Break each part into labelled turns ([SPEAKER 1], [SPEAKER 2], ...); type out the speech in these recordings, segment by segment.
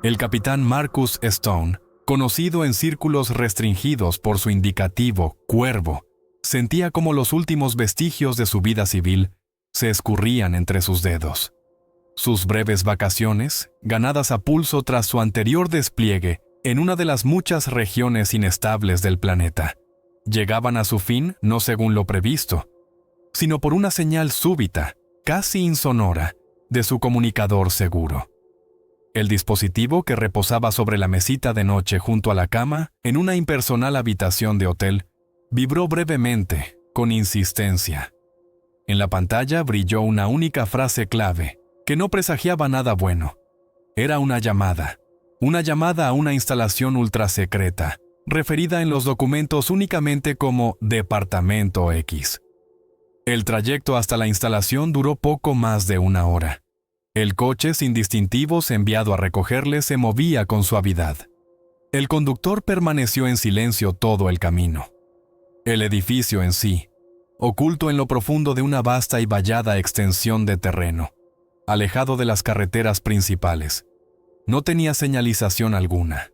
[SPEAKER 1] El capitán Marcus Stone, conocido en círculos restringidos por su indicativo Cuervo, sentía como los últimos vestigios de su vida civil se escurrían entre sus dedos. Sus breves vacaciones, ganadas a pulso tras su anterior despliegue en una de las muchas regiones inestables del planeta, llegaban a su fin no según lo previsto, sino por una señal súbita, casi insonora, de su comunicador seguro. El dispositivo que reposaba sobre la mesita de noche junto a la cama, en una impersonal habitación de hotel, vibró brevemente, con insistencia. En la pantalla brilló una única frase clave, que no presagiaba nada bueno. Era una llamada a una instalación ultrasecreta, referida en los documentos únicamente como Departamento X. El trayecto hasta la instalación duró poco más de 1 hora. El coche sin distintivos enviado a recogerle se movía con suavidad. El conductor permaneció en silencio todo el camino. El edificio en sí, oculto en lo profundo de una vasta y vallada extensión de terreno, alejado de las carreteras principales, no tenía señalización alguna.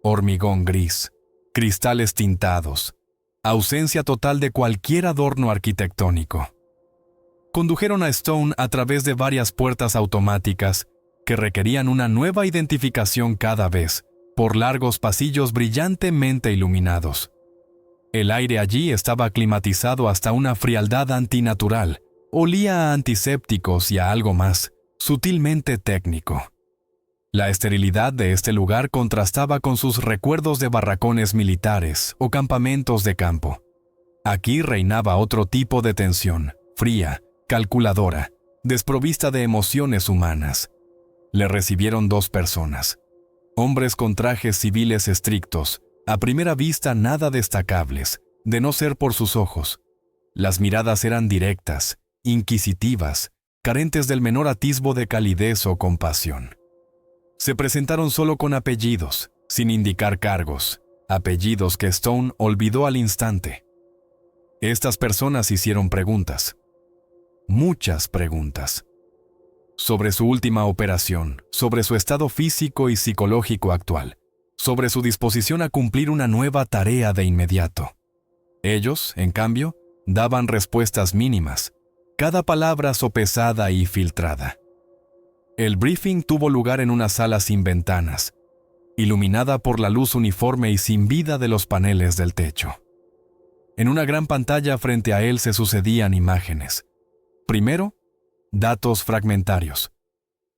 [SPEAKER 1] Hormigón gris, cristales tintados, ausencia total de cualquier adorno arquitectónico. Condujeron a Stone a través de varias puertas automáticas que requerían una nueva identificación cada vez, por largos pasillos brillantemente iluminados. El aire allí estaba climatizado hasta una frialdad antinatural, olía a antisépticos y a algo más, sutilmente técnico. La esterilidad de este lugar contrastaba con sus recuerdos de barracones militares o campamentos de campo. Aquí reinaba otro tipo de tensión, fría, calculadora, desprovista de emociones humanas. Le recibieron 2 personas. Hombres con trajes civiles estrictos, a primera vista nada destacables, de no ser por sus ojos. Las miradas eran directas, inquisitivas, carentes del menor atisbo de calidez o compasión. Se presentaron solo con apellidos, sin indicar cargos, apellidos que Stone olvidó al instante. Estas personas hicieron preguntas. Muchas preguntas. Sobre su última operación, sobre su estado físico y psicológico actual, sobre su disposición a cumplir una nueva tarea de inmediato. Ellos, en cambio, daban respuestas mínimas, cada palabra sopesada y filtrada. El briefing tuvo lugar en una sala sin ventanas, iluminada por la luz uniforme y sin vida de los paneles del techo. En una gran pantalla frente a él se sucedían imágenes. Primero, datos fragmentarios.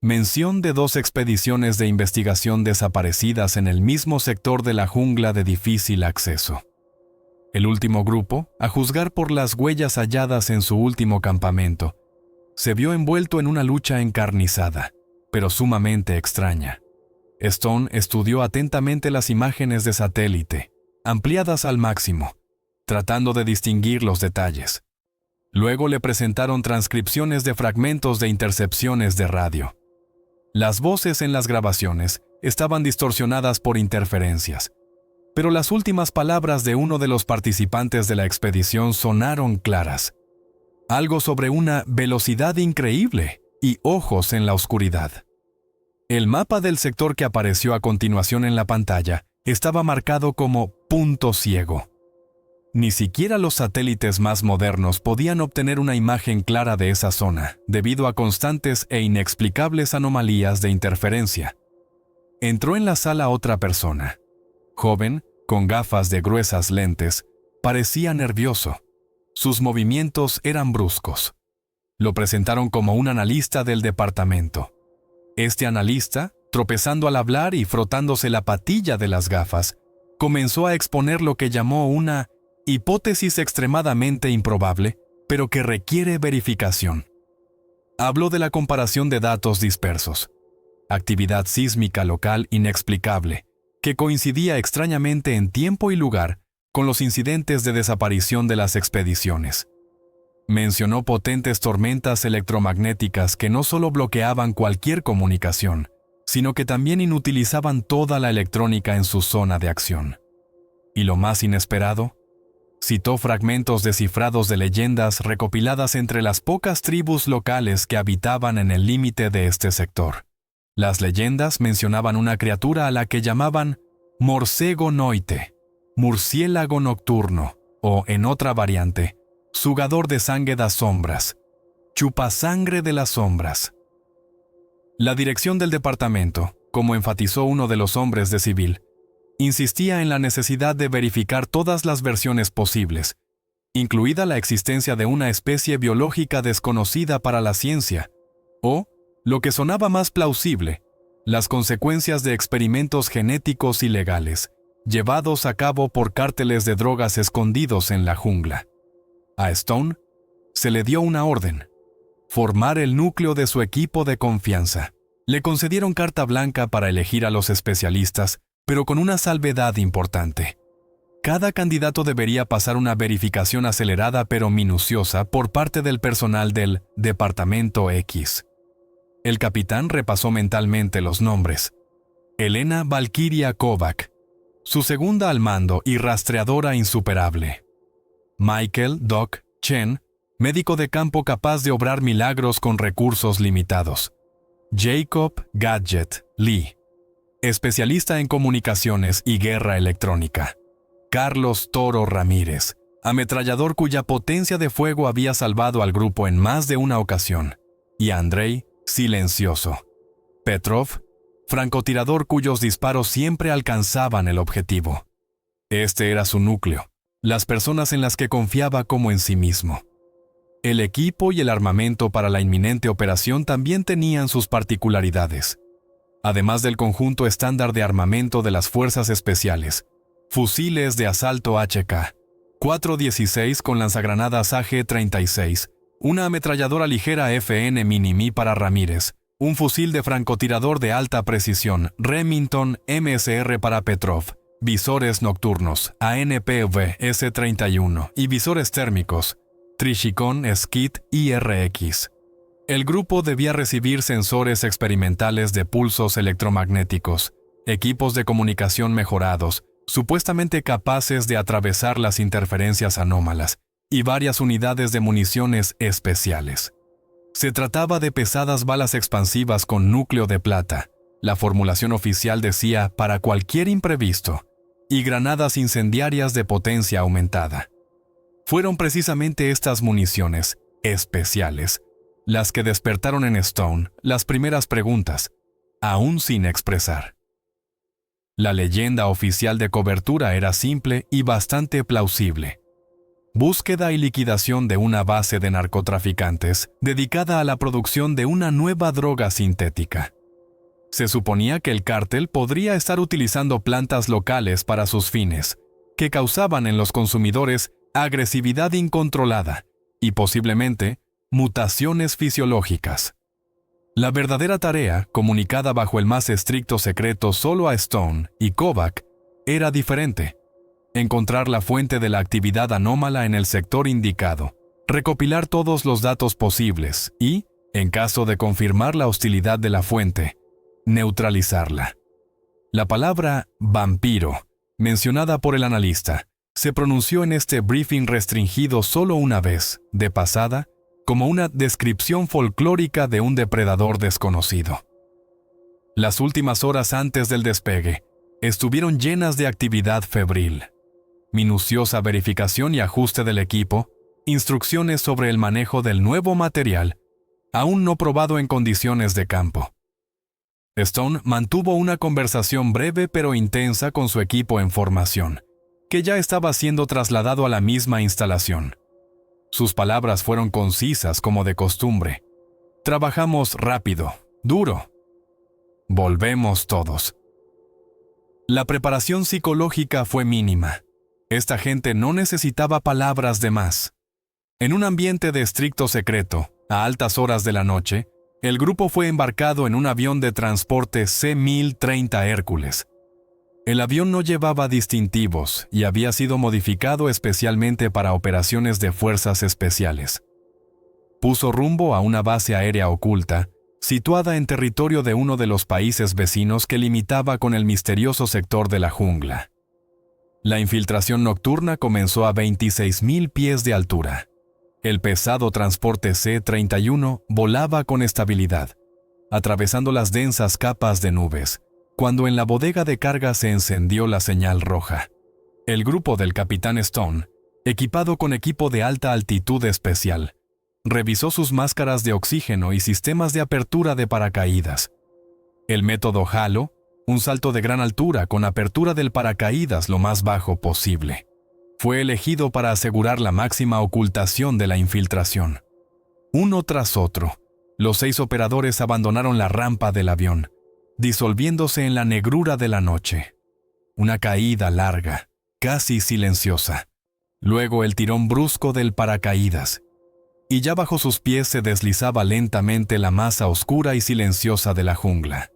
[SPEAKER 1] Mención de 2 expediciones de investigación desaparecidas en el mismo sector de la jungla de difícil acceso. El último grupo, a juzgar por las huellas halladas en su último campamento, se vio envuelto en una lucha encarnizada, pero sumamente extraña. Stone estudió atentamente las imágenes de satélite, ampliadas al máximo, tratando de distinguir los detalles. Luego le presentaron transcripciones de fragmentos de intercepciones de radio. Las voces en las grabaciones estaban distorsionadas por interferencias, pero las últimas palabras de uno de los participantes de la expedición sonaron claras. Algo sobre una velocidad increíble y ojos en la oscuridad. El mapa del sector que apareció a continuación en la pantalla estaba marcado como punto ciego. Ni siquiera los satélites más modernos podían obtener una imagen clara de esa zona, debido a constantes e inexplicables anomalías de interferencia. Entró en la sala otra persona. Joven, con gafas de gruesas lentes, parecía nervioso. Sus movimientos eran bruscos. Lo presentaron como un analista del departamento. Este analista, tropezando al hablar y frotándose la patilla de las gafas, comenzó a exponer lo que llamó una hipótesis extremadamente improbable, pero que requiere verificación. Habló de la comparación de datos dispersos, actividad sísmica local inexplicable, que coincidía extrañamente en tiempo y lugar con los incidentes de desaparición de las expediciones. Mencionó potentes tormentas electromagnéticas que no solo bloqueaban cualquier comunicación, sino que también inutilizaban toda la electrónica en su zona de acción. Y lo más inesperado, citó fragmentos descifrados de leyendas recopiladas entre las pocas tribus locales que habitaban en el límite de este sector. Las leyendas mencionaban una criatura a la que llamaban Morcego Noite, murciélago nocturno, o, en otra variante, sugador de sangre das sombras, chupasangre de las sombras. La dirección del departamento, como enfatizó uno de los hombres de civil, insistía en la necesidad de verificar todas las versiones posibles, incluida la existencia de una especie biológica desconocida para la ciencia, o, lo que sonaba más plausible, las consecuencias de experimentos genéticos ilegales, llevados a cabo por cárteles de drogas escondidos en la jungla. A Stone se le dio una orden: formar el núcleo de su equipo de confianza. Le concedieron carta blanca para elegir a los especialistas, pero con una salvedad importante. Cada candidato debería pasar una verificación acelerada pero minuciosa por parte del personal del Departamento X. El capitán repasó mentalmente los nombres. Elena Valkyria Kovac, su segunda al mando y rastreadora insuperable. Michael Doc Chen, médico de campo capaz de obrar milagros con recursos limitados. Jacob Gadget Lee, especialista en comunicaciones y guerra electrónica. Carlos Toro Ramírez, ametrallador cuya potencia de fuego había salvado al grupo en más de una ocasión. Y Andrei Silencioso Petrov, francotirador cuyos disparos siempre alcanzaban el objetivo. Este era su núcleo, las personas en las que confiaba como en sí mismo. El equipo y el armamento para la inminente operación también tenían sus particularidades. Además del conjunto estándar de armamento de las fuerzas especiales, fusiles de asalto HK, 416 con lanzagranadas AG-36, una ametralladora ligera FN Minimi para Ramírez, un fusil de francotirador de alta precisión Remington MSR para Petrov, visores nocturnos ANPV S-31 y visores térmicos Trishikon Skit IRX. El grupo debía recibir sensores experimentales de pulsos electromagnéticos, equipos de comunicación mejorados, supuestamente capaces de atravesar las interferencias anómalas, y varias unidades de municiones especiales. Se trataba de pesadas balas expansivas con núcleo de plata, la formulación oficial decía para cualquier imprevisto, y granadas incendiarias de potencia aumentada. Fueron precisamente estas municiones especiales las que despertaron en Stone las primeras preguntas, aún sin expresar. La leyenda oficial de cobertura era simple y bastante plausible. Búsqueda y liquidación de una base de narcotraficantes dedicada a la producción de una nueva droga sintética. Se suponía que el cártel podría estar utilizando plantas locales para sus fines, que causaban en los consumidores agresividad incontrolada y posiblemente mutaciones fisiológicas. La verdadera tarea, comunicada bajo el más estricto secreto solo a Stone y Kovac, era diferente: encontrar la fuente de la actividad anómala en el sector indicado, recopilar todos los datos posibles y, en caso de confirmar la hostilidad de la fuente, neutralizarla. La palabra vampiro, mencionada por el analista, se pronunció en este briefing restringido solo una vez, de pasada, como una descripción folclórica de un depredador desconocido. Las últimas horas antes del despegue estuvieron llenas de actividad febril. Minuciosa verificación y ajuste del equipo, instrucciones sobre el manejo del nuevo material, aún no probado en condiciones de campo. Stone mantuvo una conversación breve pero intensa con su equipo en formación, que ya estaba siendo trasladado a la misma instalación. Sus palabras fueron concisas como de costumbre. Trabajamos rápido, duro. Volvemos todos. La preparación psicológica fue mínima. Esta gente no necesitaba palabras de más. En un ambiente de estricto secreto, a altas horas de la noche, el grupo fue embarcado en un avión de transporte C-1030 Hércules. El avión no llevaba distintivos y había sido modificado especialmente para operaciones de fuerzas especiales. Puso rumbo a una base aérea oculta, situada en territorio de uno de los países vecinos que limitaba con el misterioso sector de la jungla. La infiltración nocturna comenzó a 26.000 pies de altura. El pesado transporte C-31 volaba con estabilidad, atravesando las densas capas de nubes, cuando en la bodega de carga se encendió la señal roja. El grupo del capitán Stone, equipado con equipo de alta altitud especial, revisó sus máscaras de oxígeno y sistemas de apertura de paracaídas. El método Halo, un salto de gran altura con apertura del paracaídas lo más bajo posible, fue elegido para asegurar la máxima ocultación de la infiltración. Uno tras otro, los 6 operadores abandonaron la rampa del avión, disolviéndose en la negrura de la noche. Una caída larga, casi silenciosa. Luego el tirón brusco del paracaídas, y ya bajo sus pies se deslizaba lentamente la masa oscura y silenciosa de la jungla.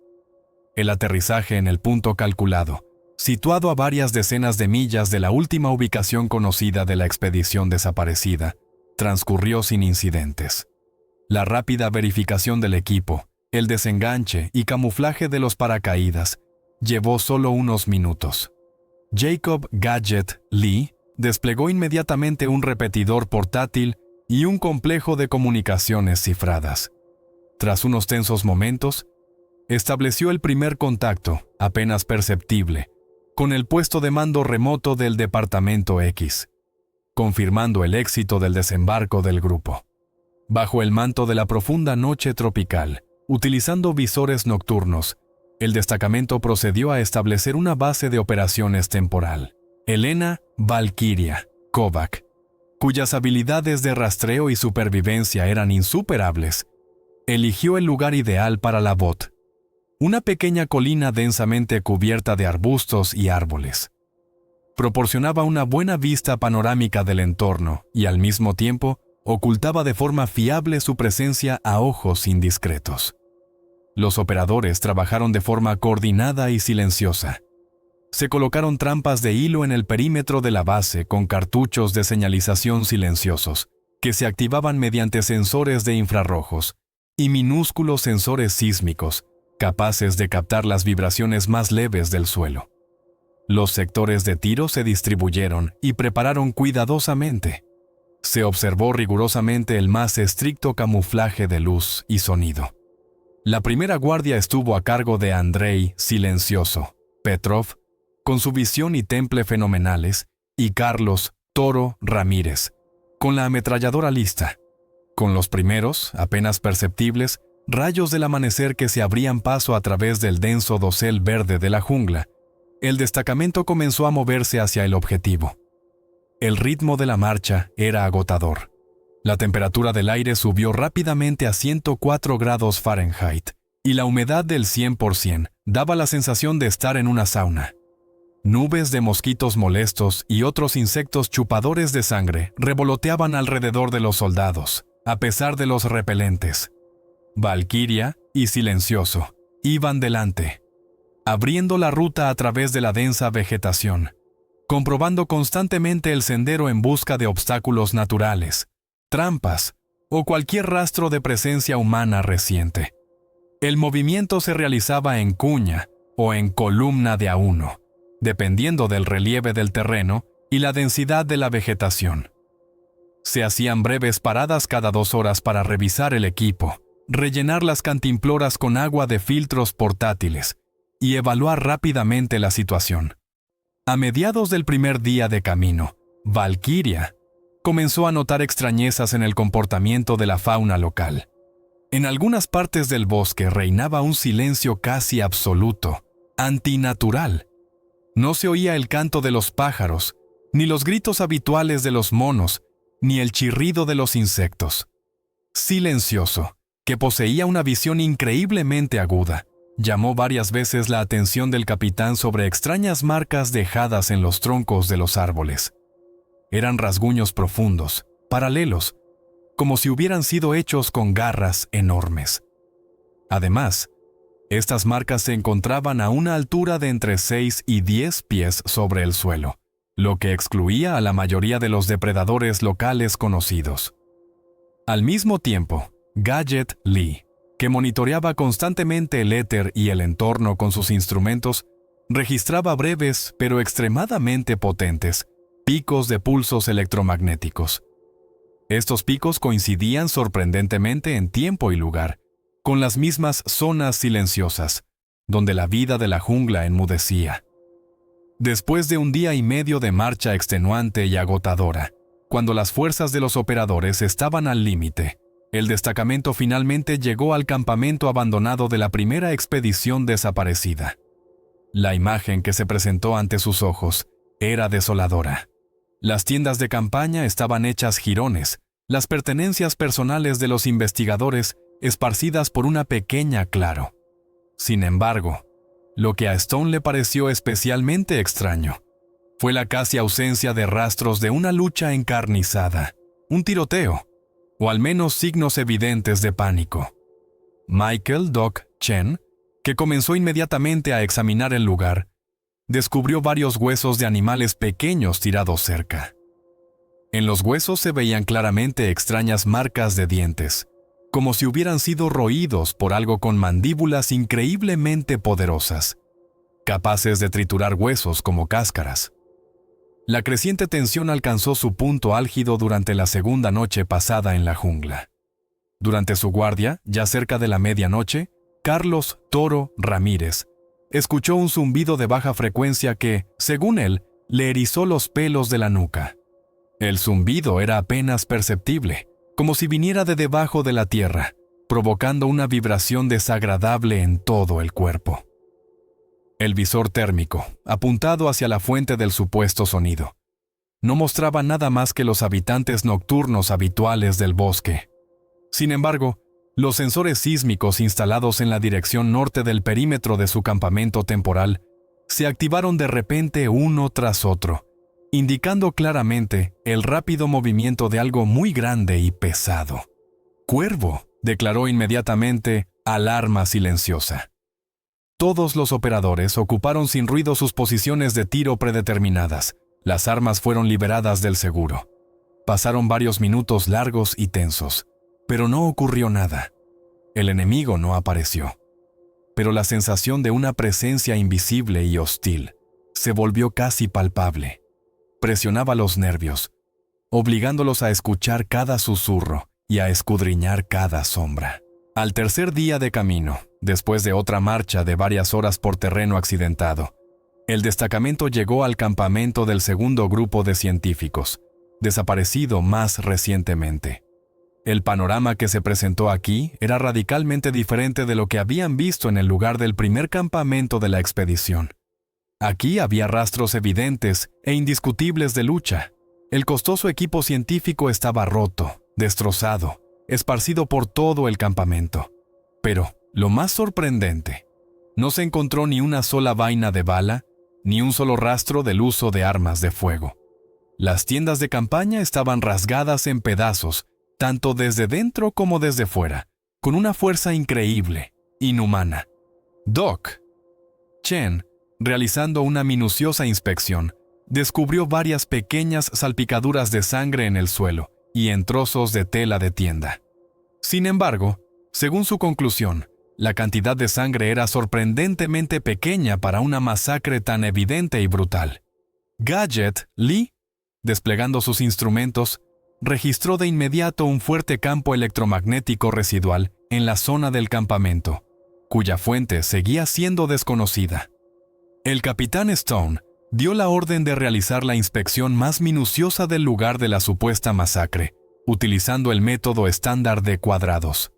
[SPEAKER 1] El aterrizaje en el punto calculado, situado a varias decenas de millas de la última ubicación conocida de la expedición desaparecida, transcurrió sin incidentes. La rápida verificación del equipo, el desenganche y camuflaje de los paracaídas llevó solo unos minutos. Jacob Gadget Lee desplegó inmediatamente un repetidor portátil y un complejo de comunicaciones cifradas. Tras unos tensos momentos, estableció el primer contacto, apenas perceptible, con el puesto de mando remoto del Departamento X, confirmando el éxito del desembarco del grupo. Bajo el manto de la profunda noche tropical, utilizando visores nocturnos, el destacamento procedió a establecer una base de operaciones temporal. Elena Valkyria Kovac, cuyas habilidades de rastreo y supervivencia eran insuperables, eligió el lugar ideal para la BOT, una pequeña colina densamente cubierta de arbustos y árboles. Proporcionaba una buena vista panorámica del entorno y al mismo tiempo ocultaba de forma fiable su presencia a ojos indiscretos. Los operadores trabajaron de forma coordinada y silenciosa. Se colocaron trampas de hilo en el perímetro de la base con cartuchos de señalización silenciosos, que se activaban mediante sensores de infrarrojos y minúsculos sensores sísmicos, capaces de captar las vibraciones más leves del suelo. Los sectores de tiro se distribuyeron y prepararon cuidadosamente. Se observó rigurosamente el más estricto camuflaje de luz y sonido. La primera guardia estuvo a cargo de Andrei Silencioso Petrov, con su visión y temple fenomenales, y Carlos Toro Ramírez, con la ametralladora lista. Con los primeros, apenas perceptibles, rayos del amanecer que se abrían paso a través del denso dosel verde de la jungla, el destacamento comenzó a moverse hacia el objetivo. El ritmo de la marcha era agotador. La temperatura del aire subió rápidamente a 104 grados Fahrenheit, y la humedad del 100% daba la sensación de estar en una sauna. Nubes de mosquitos molestos y otros insectos chupadores de sangre revoloteaban alrededor de los soldados, a pesar de los repelentes. Valkyria y Silencioso iban delante, abriendo la ruta a través de la densa vegetación, comprobando constantemente el sendero en busca de obstáculos naturales, trampas o cualquier rastro de presencia humana reciente. El movimiento se realizaba en cuña o en columna de a uno, dependiendo del relieve del terreno y la densidad de la vegetación. Se hacían breves paradas cada 2 horas para revisar el equipo, rellenar las cantimploras con agua de filtros portátiles y evaluar rápidamente la situación. A mediados del primer día de camino, Valkyria comenzó a notar extrañezas en el comportamiento de la fauna local. En algunas partes del bosque reinaba un silencio casi absoluto, antinatural. No se oía el canto de los pájaros, ni los gritos habituales de los monos, ni el chirrido de los insectos. Silencioso, que poseía una visión increíblemente aguda, llamó varias veces la atención del capitán sobre extrañas marcas dejadas en los troncos de los árboles. Eran rasguños profundos, paralelos, como si hubieran sido hechos con garras enormes. Además, estas marcas se encontraban a una altura de entre 6 y 10 pies sobre el suelo, lo que excluía a la mayoría de los depredadores locales conocidos. Al mismo tiempo, Gadget Lee, que monitoreaba constantemente el éter y el entorno con sus instrumentos, registraba breves pero extremadamente potentes picos de pulsos electromagnéticos. Estos picos coincidían sorprendentemente en tiempo y lugar, con las mismas zonas silenciosas, donde la vida de la jungla enmudecía. Después de un día y medio de marcha extenuante y agotadora, cuando las fuerzas de los operadores estaban al límite, el destacamento finalmente llegó al campamento abandonado de la primera expedición desaparecida. La imagen que se presentó ante sus ojos era desoladora. Las tiendas de campaña estaban hechas jirones, las pertenencias personales de los investigadores esparcidas por una pequeña claro. Sin embargo, lo que a Stone le pareció especialmente extraño fue la casi ausencia de rastros de una lucha encarnizada, un tiroteo, o al menos signos evidentes de pánico. Michael Doc Chen, que comenzó inmediatamente a examinar el lugar, descubrió varios huesos de animales pequeños tirados cerca. En los huesos se veían claramente extrañas marcas de dientes, como si hubieran sido roídos por algo con mandíbulas increíblemente poderosas, capaces de triturar huesos como cáscaras. La creciente tensión alcanzó su punto álgido durante la segunda noche pasada en la jungla. Durante su guardia, ya cerca de la medianoche, Carlos Toro Ramírez escuchó un zumbido de baja frecuencia que, según él, le erizó los pelos de la nuca. El zumbido era apenas perceptible, como si viniera de debajo de la tierra, provocando una vibración desagradable en todo el cuerpo. El visor térmico, apuntado hacia la fuente del supuesto sonido, no mostraba nada más que los habitantes nocturnos habituales del bosque. Sin embargo, los sensores sísmicos instalados en la dirección norte del perímetro de su campamento temporal se activaron de repente uno tras otro, indicando claramente el rápido movimiento de algo muy grande y pesado. «Cuervo», declaró inmediatamente, alarma silenciosa. Todos los operadores ocuparon sin ruido sus posiciones de tiro predeterminadas. Las armas fueron liberadas del seguro. Pasaron varios minutos largos y tensos, pero no ocurrió nada. El enemigo no apareció. Pero la sensación de una presencia invisible y hostil se volvió casi palpable. Presionaba los nervios, obligándolos a escuchar cada susurro y a escudriñar cada sombra. Al tercer día de camino, después de otra marcha de varias horas por terreno accidentado, el destacamento llegó al campamento del segundo grupo de científicos, desaparecido más recientemente. El panorama que se presentó aquí era radicalmente diferente de lo que habían visto en el lugar del primer campamento de la expedición. Aquí había rastros evidentes e indiscutibles de lucha. El costoso equipo científico estaba roto, destrozado, esparcido por todo el campamento. Pero, lo más sorprendente, no se encontró ni una sola vaina de bala, ni un solo rastro del uso de armas de fuego. Las tiendas de campaña estaban rasgadas en pedazos, tanto desde dentro como desde fuera, con una fuerza increíble, inhumana. Doc Chen, realizando una minuciosa inspección, descubrió varias pequeñas salpicaduras de sangre en el suelo y en trozos de tela de tienda. Sin embargo, según su conclusión, la cantidad de sangre era sorprendentemente pequeña para una masacre tan evidente y brutal. Gadget Lee, desplegando sus instrumentos, registró de inmediato un fuerte campo electromagnético residual en la zona del campamento, cuya fuente seguía siendo desconocida. El capitán Stone dio la orden de realizar la inspección más minuciosa del lugar de la supuesta masacre, utilizando el método estándar de cuadrados.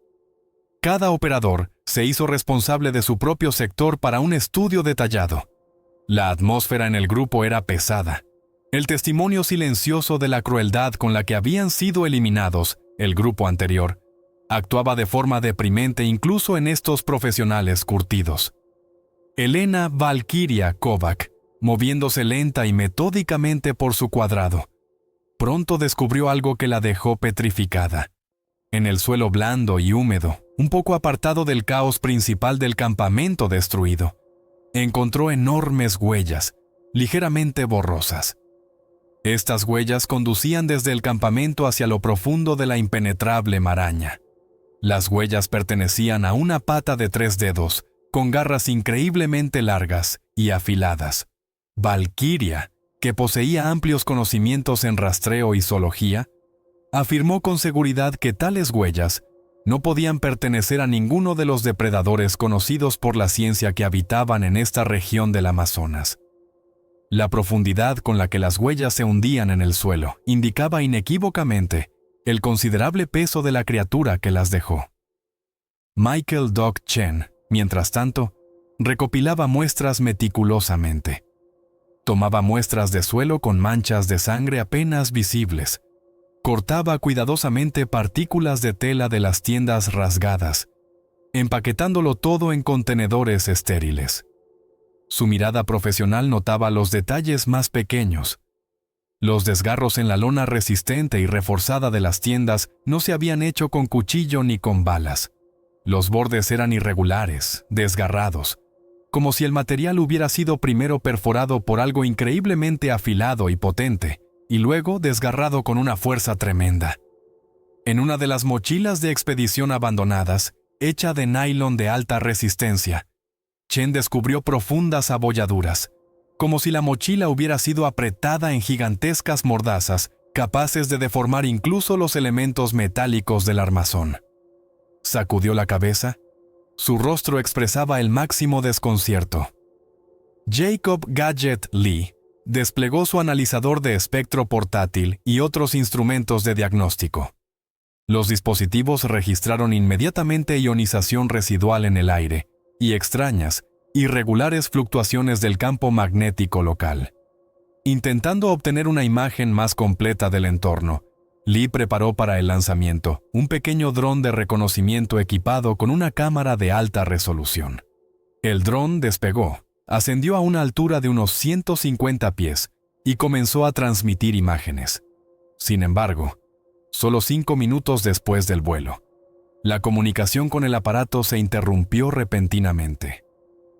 [SPEAKER 1] Cada operador se hizo responsable de su propio sector para un estudio detallado. La atmósfera en el grupo era pesada. El testimonio silencioso de la crueldad con la que habían sido eliminados el grupo anterior actuaba de forma deprimente incluso en estos profesionales curtidos. Elena Valkyria Kovac, moviéndose lenta y metódicamente por su cuadrado, pronto descubrió algo que la dejó petrificada. En el suelo blando y húmedo, un poco apartado del caos principal del campamento destruido, encontró enormes huellas, ligeramente borrosas. Estas huellas conducían desde el campamento hacia lo profundo de la impenetrable maraña. Las huellas pertenecían a una pata de 3 dedos, con garras increíblemente largas y afiladas. Valkyria, que poseía amplios conocimientos en rastreo y zoología, afirmó con seguridad que tales huellas no podían pertenecer a ninguno de los depredadores conocidos por la ciencia que habitaban en esta región del Amazonas. La profundidad con la que las huellas se hundían en el suelo indicaba inequívocamente el considerable peso de la criatura que las dejó. Michael Doug Chen, mientras tanto, recopilaba muestras meticulosamente. Tomaba muestras de suelo con manchas de sangre apenas visibles. Cortaba cuidadosamente partículas de tela de las tiendas rasgadas, empaquetándolo todo en contenedores estériles. Su mirada profesional notaba los detalles más pequeños. Los desgarros en la lona resistente y reforzada de las tiendas no se habían hecho con cuchillo ni con balas. Los bordes eran irregulares, desgarrados, como si el material hubiera sido primero perforado por algo increíblemente afilado y potente, y luego desgarrado con una fuerza tremenda. En una de las mochilas de expedición abandonadas, hecha de nylon de alta resistencia, Chen descubrió profundas abolladuras, como si la mochila hubiera sido apretada en gigantescas mordazas, capaces de deformar incluso los elementos metálicos del armazón. Sacudió la cabeza. Su rostro expresaba el máximo desconcierto. Jacob Gadget Lee desplegó su analizador de espectro portátil y otros instrumentos de diagnóstico. Los dispositivos registraron inmediatamente ionización residual en el aire y extrañas, irregulares fluctuaciones del campo magnético local. Intentando obtener una imagen más completa del entorno, Lee preparó para el lanzamiento un pequeño dron de reconocimiento equipado con una cámara de alta resolución. El dron despegó, ascendió a una altura de unos 150 pies y comenzó a transmitir imágenes. Sin embargo, solo 5 minutos después del vuelo, la comunicación con el aparato se interrumpió repentinamente.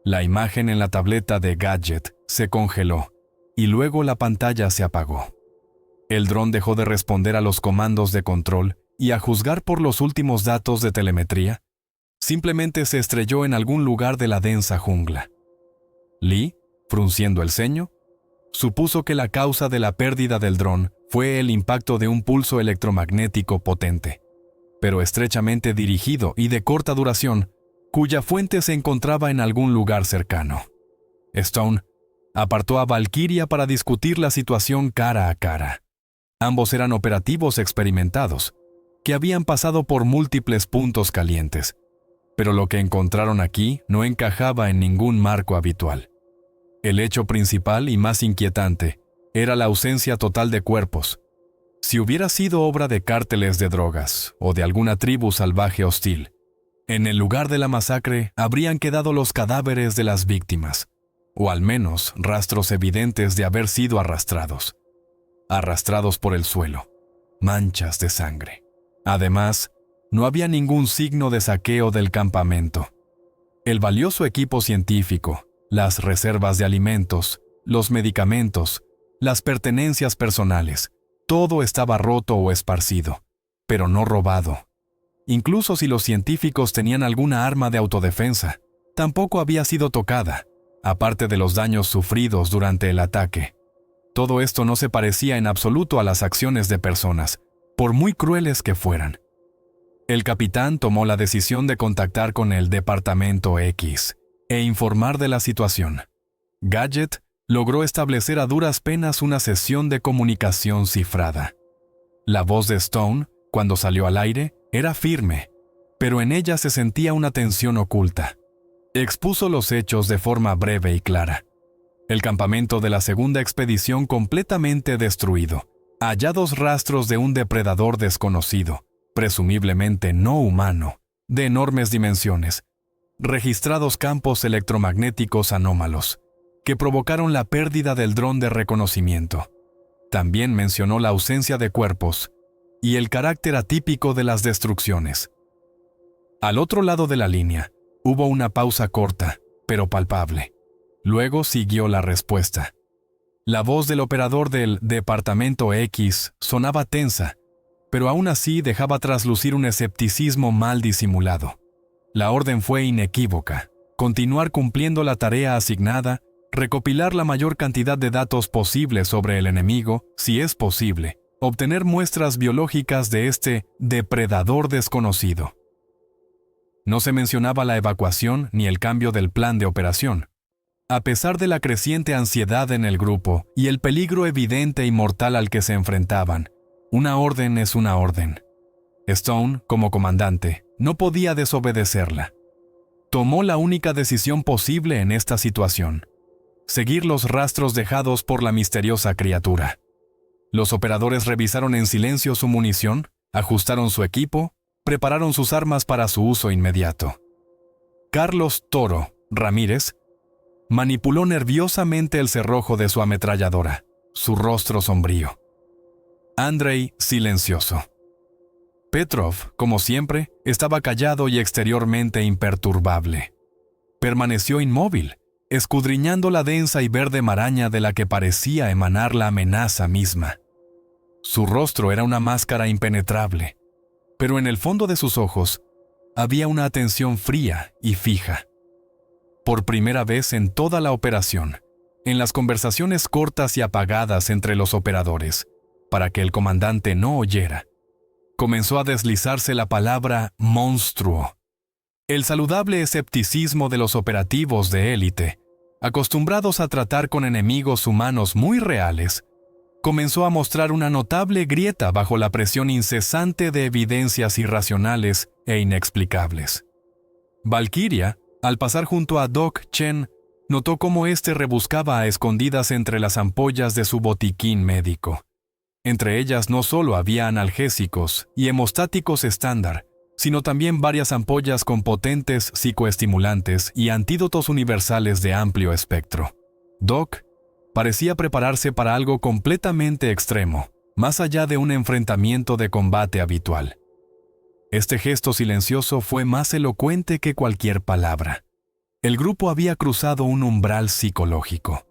[SPEAKER 1] La imagen en la tableta de Gadget se congeló y luego la pantalla se apagó. El dron dejó de responder a los comandos de control y, a juzgar por los últimos datos de telemetría, simplemente se estrelló en algún lugar de la densa jungla. Lee, frunciendo el ceño, supuso que la causa de la pérdida del dron fue el impacto de un pulso electromagnético potente, pero estrechamente dirigido y de corta duración, cuya fuente se encontraba en algún lugar cercano. Stone apartó a Valkyria para discutir la situación cara a cara. Ambos eran operativos experimentados, que habían pasado por múltiples puntos calientes, pero lo que encontraron aquí no encajaba en ningún marco habitual. El hecho principal y más inquietante era la ausencia total de cuerpos. Si hubiera sido obra de cárteles de drogas o de alguna tribu salvaje hostil, en el lugar de la masacre habrían quedado los cadáveres de las víctimas, o al menos rastros evidentes de haber sido arrastrados por el suelo, manchas de sangre. Además, no había ningún signo de saqueo del campamento. El valioso equipo científico, las reservas de alimentos, los medicamentos, las pertenencias personales, todo estaba roto o esparcido, pero no robado. Incluso si los científicos tenían alguna arma de autodefensa, tampoco había sido tocada, aparte de los daños sufridos durante el ataque. Todo esto no se parecía en absoluto a las acciones de personas, por muy crueles que fueran. El capitán tomó la decisión de contactar con el Departamento X e informar de la situación. Gadget logró establecer a duras penas una sesión de comunicación cifrada. La voz de Stone, cuando salió al aire, era firme, pero en ella se sentía una tensión oculta. Expuso los hechos de forma breve y clara. El campamento de la segunda expedición completamente destruido, hallados rastros de un depredador desconocido, presumiblemente no humano, de enormes dimensiones, registrados campos electromagnéticos anómalos, que provocaron la pérdida del dron de reconocimiento. También mencionó la ausencia de cuerpos y el carácter atípico de las destrucciones. Al otro lado de la línea, hubo una pausa corta, pero palpable. Luego siguió la respuesta. La voz del operador del Departamento X sonaba tensa, pero aún así dejaba traslucir un escepticismo mal disimulado. La orden fue inequívoca: continuar cumpliendo la tarea asignada, recopilar la mayor cantidad de datos posible sobre el enemigo, si es posible, obtener muestras biológicas de este depredador desconocido, No se mencionaba la evacuación ni el cambio del plan de operación. A pesar de la creciente ansiedad en el grupo y el peligro evidente y mortal al que se enfrentaban, una orden es una orden. Stone, como comandante, no podía desobedecerla. Tomó la única decisión posible en esta situación: seguir los rastros dejados por la misteriosa criatura. Los operadores revisaron en silencio su munición, ajustaron su equipo, prepararon sus armas para su uso inmediato. Carlos Toro Ramírez manipuló nerviosamente el cerrojo de su ametralladora, su rostro sombrío. Andrei silencioso. Petrov, como siempre, estaba callado y exteriormente imperturbable. Permaneció inmóvil, escudriñando la densa y verde maraña de la que parecía emanar la amenaza misma. Su rostro era una máscara impenetrable, pero en el fondo de sus ojos había una atención fría y fija. Por primera vez en toda la operación, en las conversaciones cortas y apagadas entre los operadores, para que el comandante no oyera, comenzó a deslizarse la palabra monstruo. El saludable escepticismo de los operativos de élite, acostumbrados a tratar con enemigos humanos muy reales, comenzó a mostrar una notable grieta bajo la presión incesante de evidencias irracionales e inexplicables. Valkyria, al pasar junto a Doc Chen, notó cómo éste rebuscaba a escondidas entre las ampollas de su botiquín médico. Entre ellas no solo había analgésicos y hemostáticos estándar, sino también varias ampollas con potentes psicoestimulantes y antídotos universales de amplio espectro. Doc parecía prepararse para algo completamente extremo, más allá de un enfrentamiento de combate habitual. Este gesto silencioso fue más elocuente que cualquier palabra. El grupo había cruzado un umbral psicológico.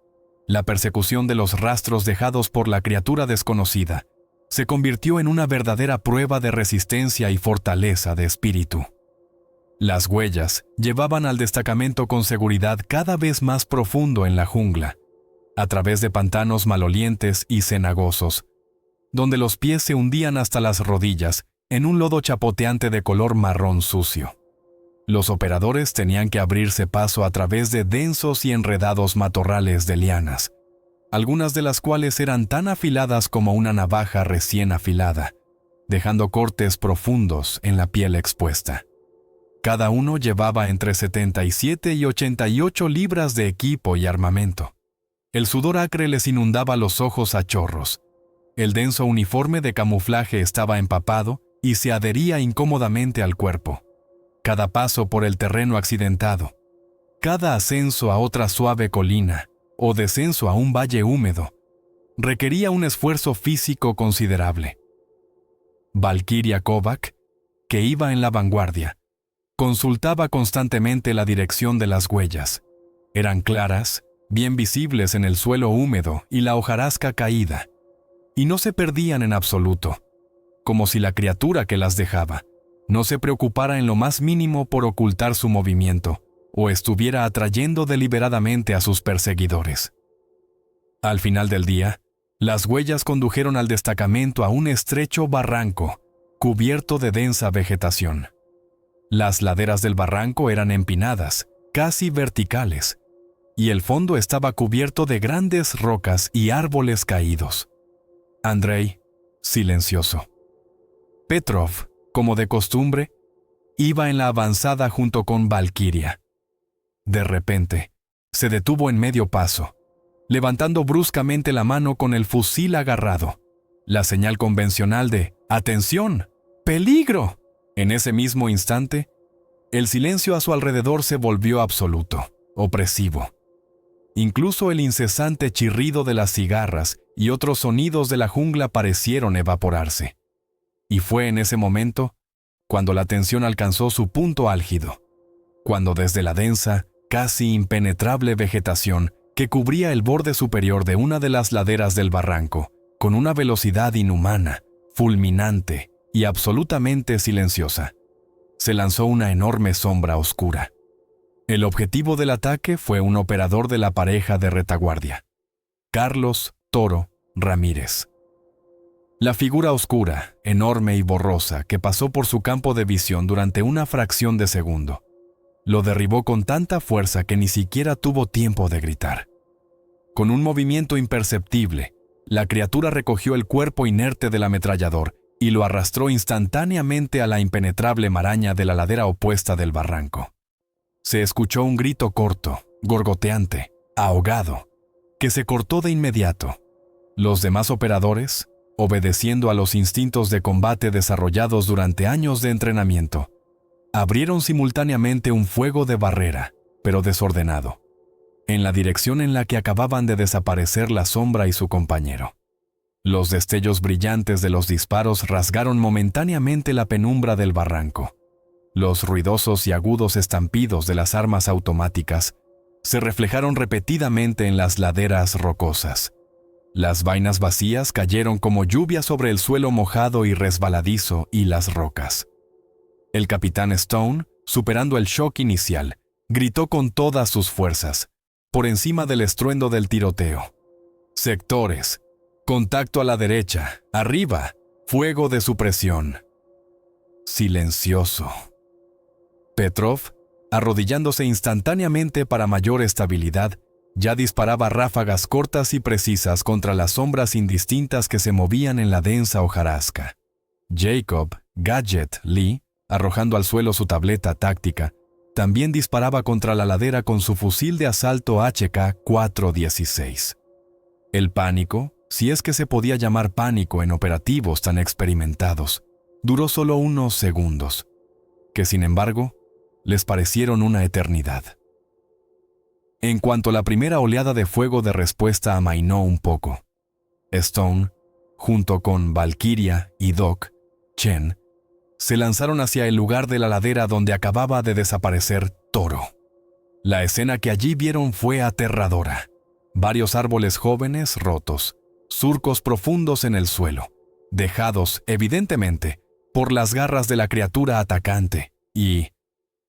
[SPEAKER 1] La persecución de los rastros dejados por la criatura desconocida se convirtió en una verdadera prueba de resistencia y fortaleza de espíritu. Las huellas llevaban al destacamento con seguridad cada vez más profundo en la jungla, a través de pantanos malolientes y cenagosos, donde los pies se hundían hasta las rodillas en un lodo chapoteante de color marrón sucio. Los operadores tenían que abrirse paso a través de densos y enredados matorrales de lianas, algunas de las cuales eran tan afiladas como una navaja recién afilada, dejando cortes profundos en la piel expuesta. Cada uno llevaba entre 77 y 88 libras de equipo y armamento. El sudor acre les inundaba los ojos a chorros. El denso uniforme de camuflaje estaba empapado y se adhería incómodamente al cuerpo. Cada paso por el terreno accidentado, cada ascenso a otra suave colina o descenso a un valle húmedo, requería un esfuerzo físico considerable. Valkyria Kovac, que iba en la vanguardia, consultaba constantemente la dirección de las huellas. Eran claras, bien visibles en el suelo húmedo y la hojarasca caída, y no se perdían en absoluto, como si la criatura que las dejaba no se preocupara en lo más mínimo por ocultar su movimiento o estuviera atrayendo deliberadamente a sus perseguidores. Al final del día, las huellas condujeron al destacamento a un estrecho barranco cubierto de densa vegetación. Las laderas del barranco eran empinadas, casi verticales, y el fondo estaba cubierto de grandes rocas y árboles caídos. Andrei, silencioso. Petrov, como de costumbre, iba en la avanzada junto con Valkyria. De repente, se detuvo en medio paso, levantando bruscamente la mano con el fusil agarrado, la señal convencional de ¡atención! ¡Peligro! En ese mismo instante, el silencio a su alrededor se volvió absoluto, opresivo. Incluso el incesante chirrido de las cigarras y otros sonidos de la jungla parecieron evaporarse. Y fue en ese momento cuando la tensión alcanzó su punto álgido, cuando desde la densa, casi impenetrable vegetación que cubría el borde superior de una de las laderas del barranco, con una velocidad inhumana, fulminante y absolutamente silenciosa, se lanzó una enorme sombra oscura. El objetivo del ataque fue un operador de la pareja de retaguardia, Carlos Toro Ramírez. La figura oscura, enorme y borrosa que pasó por su campo de visión durante una fracción de segundo, lo derribó con tanta fuerza que ni siquiera tuvo tiempo de gritar. Con un movimiento imperceptible, la criatura recogió el cuerpo inerte del ametrallador y lo arrastró instantáneamente a la impenetrable maraña de la ladera opuesta del barranco. Se escuchó un grito corto, gorgoteante, ahogado, que se cortó de inmediato. Los demás operadores, obedeciendo a los instintos de combate desarrollados durante años de entrenamiento, abrieron simultáneamente un fuego de barrera, pero desordenado, en la dirección en la que acababan de desaparecer la sombra y su compañero. Los destellos brillantes de los disparos rasgaron momentáneamente la penumbra del barranco. Los ruidosos y agudos estampidos de las armas automáticas se reflejaron repetidamente en las laderas rocosas. Las vainas vacías cayeron como lluvia sobre el suelo mojado y resbaladizo y las rocas. El capitán Stone, superando el shock inicial, gritó con todas sus fuerzas, por encima del estruendo del tiroteo: «Sectores, contacto a la derecha, arriba, fuego de supresión». Silencioso. Petrov, arrodillándose instantáneamente para mayor estabilidad, ya disparaba ráfagas cortas y precisas contra las sombras indistintas que se movían en la densa hojarasca. Jacob Gadget Lee, arrojando al suelo su tableta táctica, también disparaba contra la ladera con su fusil de asalto HK-416. El pánico, si es que se podía llamar pánico en operativos tan experimentados, duró solo unos segundos, que sin embargo, les parecieron una eternidad. En cuanto la primera oleada de fuego de respuesta amainó un poco, Stone, junto con Valkyria y Doc, Chen, se lanzaron hacia el lugar de la ladera donde acababa de desaparecer Toro. La escena que allí vieron fue aterradora. Varios árboles jóvenes rotos, surcos profundos en el suelo, dejados, evidentemente, por las garras de la criatura atacante, y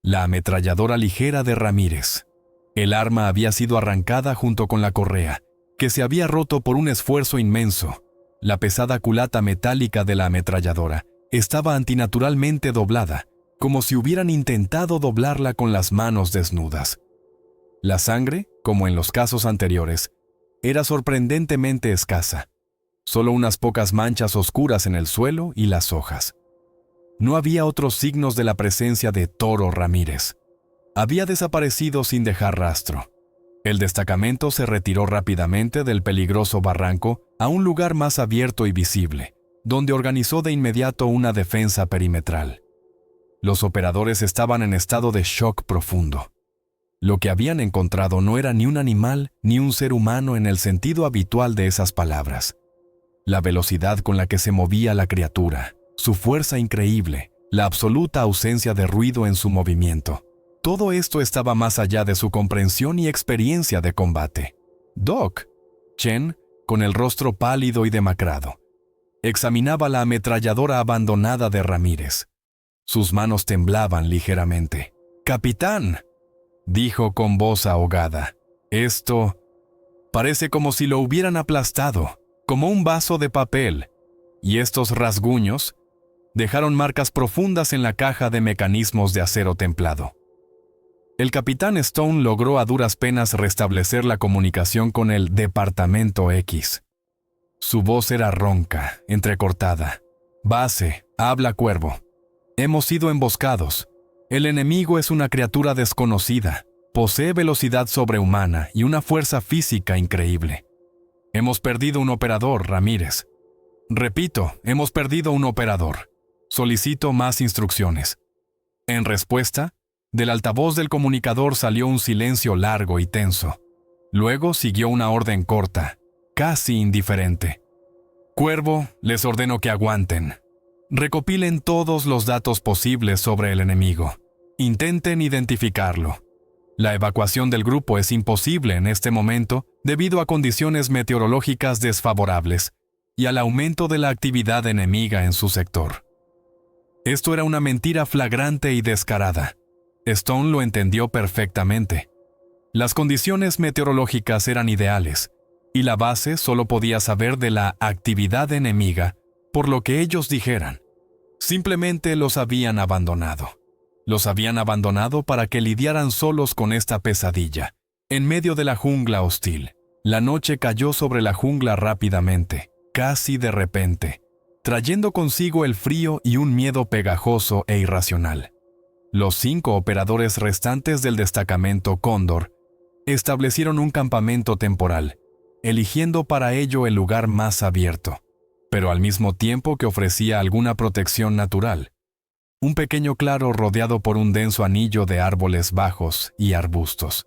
[SPEAKER 1] la ametralladora ligera de Ramírez. El arma había sido arrancada junto con la correa, que se había roto por un esfuerzo inmenso. La pesada culata metálica de la ametralladora estaba antinaturalmente doblada, como si hubieran intentado doblarla con las manos desnudas. La sangre, como en los casos anteriores, era sorprendentemente escasa. Solo unas pocas manchas oscuras en el suelo y las hojas. No había otros signos de la presencia de Toro Ramírez. Había desaparecido sin dejar rastro. El destacamento se retiró rápidamente del peligroso barranco a un lugar más abierto y visible, donde organizó de inmediato una defensa perimetral. Los operadores estaban en estado de shock profundo. Lo que habían encontrado no era ni un animal ni un ser humano en el sentido habitual de esas palabras. La velocidad con la que se movía la criatura, su fuerza increíble, la absoluta ausencia de ruido en su movimiento. Todo esto estaba más allá de su comprensión y experiencia de combate. Doc, Chen, con el rostro pálido y demacrado, examinaba la ametralladora abandonada de Ramírez. Sus manos temblaban ligeramente. «Capitán», dijo con voz ahogada, «esto parece como si lo hubieran aplastado, como un vaso de papel, y estos rasguños dejaron marcas profundas en la caja de mecanismos de acero templado». El capitán Stone logró a duras penas restablecer la comunicación con el Departamento X. Su voz era ronca, entrecortada. «Base, habla Cuervo. Hemos sido emboscados. El enemigo es una criatura desconocida. Posee velocidad sobrehumana y una fuerza física increíble. Hemos perdido un operador, Ramírez. Repito, hemos perdido un operador. Solicito más instrucciones». En respuesta, del altavoz del comunicador salió un silencio largo y tenso. Luego siguió una orden corta, casi indiferente. «Cuervo, les ordeno que aguanten. Recopilen todos los datos posibles sobre el enemigo. Intenten identificarlo. La evacuación del grupo es imposible en este momento debido a condiciones meteorológicas desfavorables y al aumento de la actividad enemiga en su sector». Esto era una mentira flagrante y descarada. Stone lo entendió perfectamente. Las condiciones meteorológicas eran ideales, y la base solo podía saber de la actividad enemiga por lo que ellos dijeran. Simplemente los habían abandonado. Los habían abandonado para que lidiaran solos con esta pesadilla. En medio de la jungla hostil, la noche cayó sobre la jungla rápidamente, casi de repente, trayendo consigo el frío y un miedo pegajoso e irracional. Los 5 operadores restantes del destacamento Cóndor establecieron un campamento temporal, eligiendo para ello el lugar más abierto, pero al mismo tiempo que ofrecía alguna protección natural. Un pequeño claro rodeado por un denso anillo de árboles bajos y arbustos.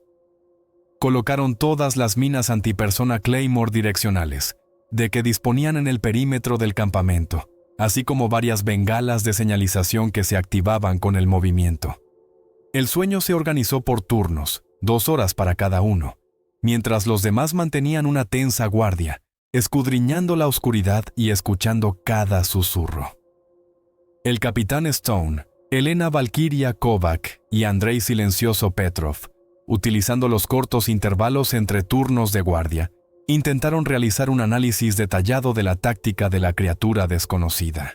[SPEAKER 1] Colocaron todas las minas antipersona Claymore direccionales, de que disponían en el perímetro del campamento, así como varias bengalas de señalización que se activaban con el movimiento. El sueño se organizó por turnos, 2 horas para cada uno, mientras los demás mantenían una tensa guardia, escudriñando la oscuridad y escuchando cada susurro. El capitán Stone, Elena Valkyria Kovac y Andrei Silencioso Petrov, utilizando los cortos intervalos entre turnos de guardia, intentaron realizar un análisis detallado de la táctica de la criatura desconocida.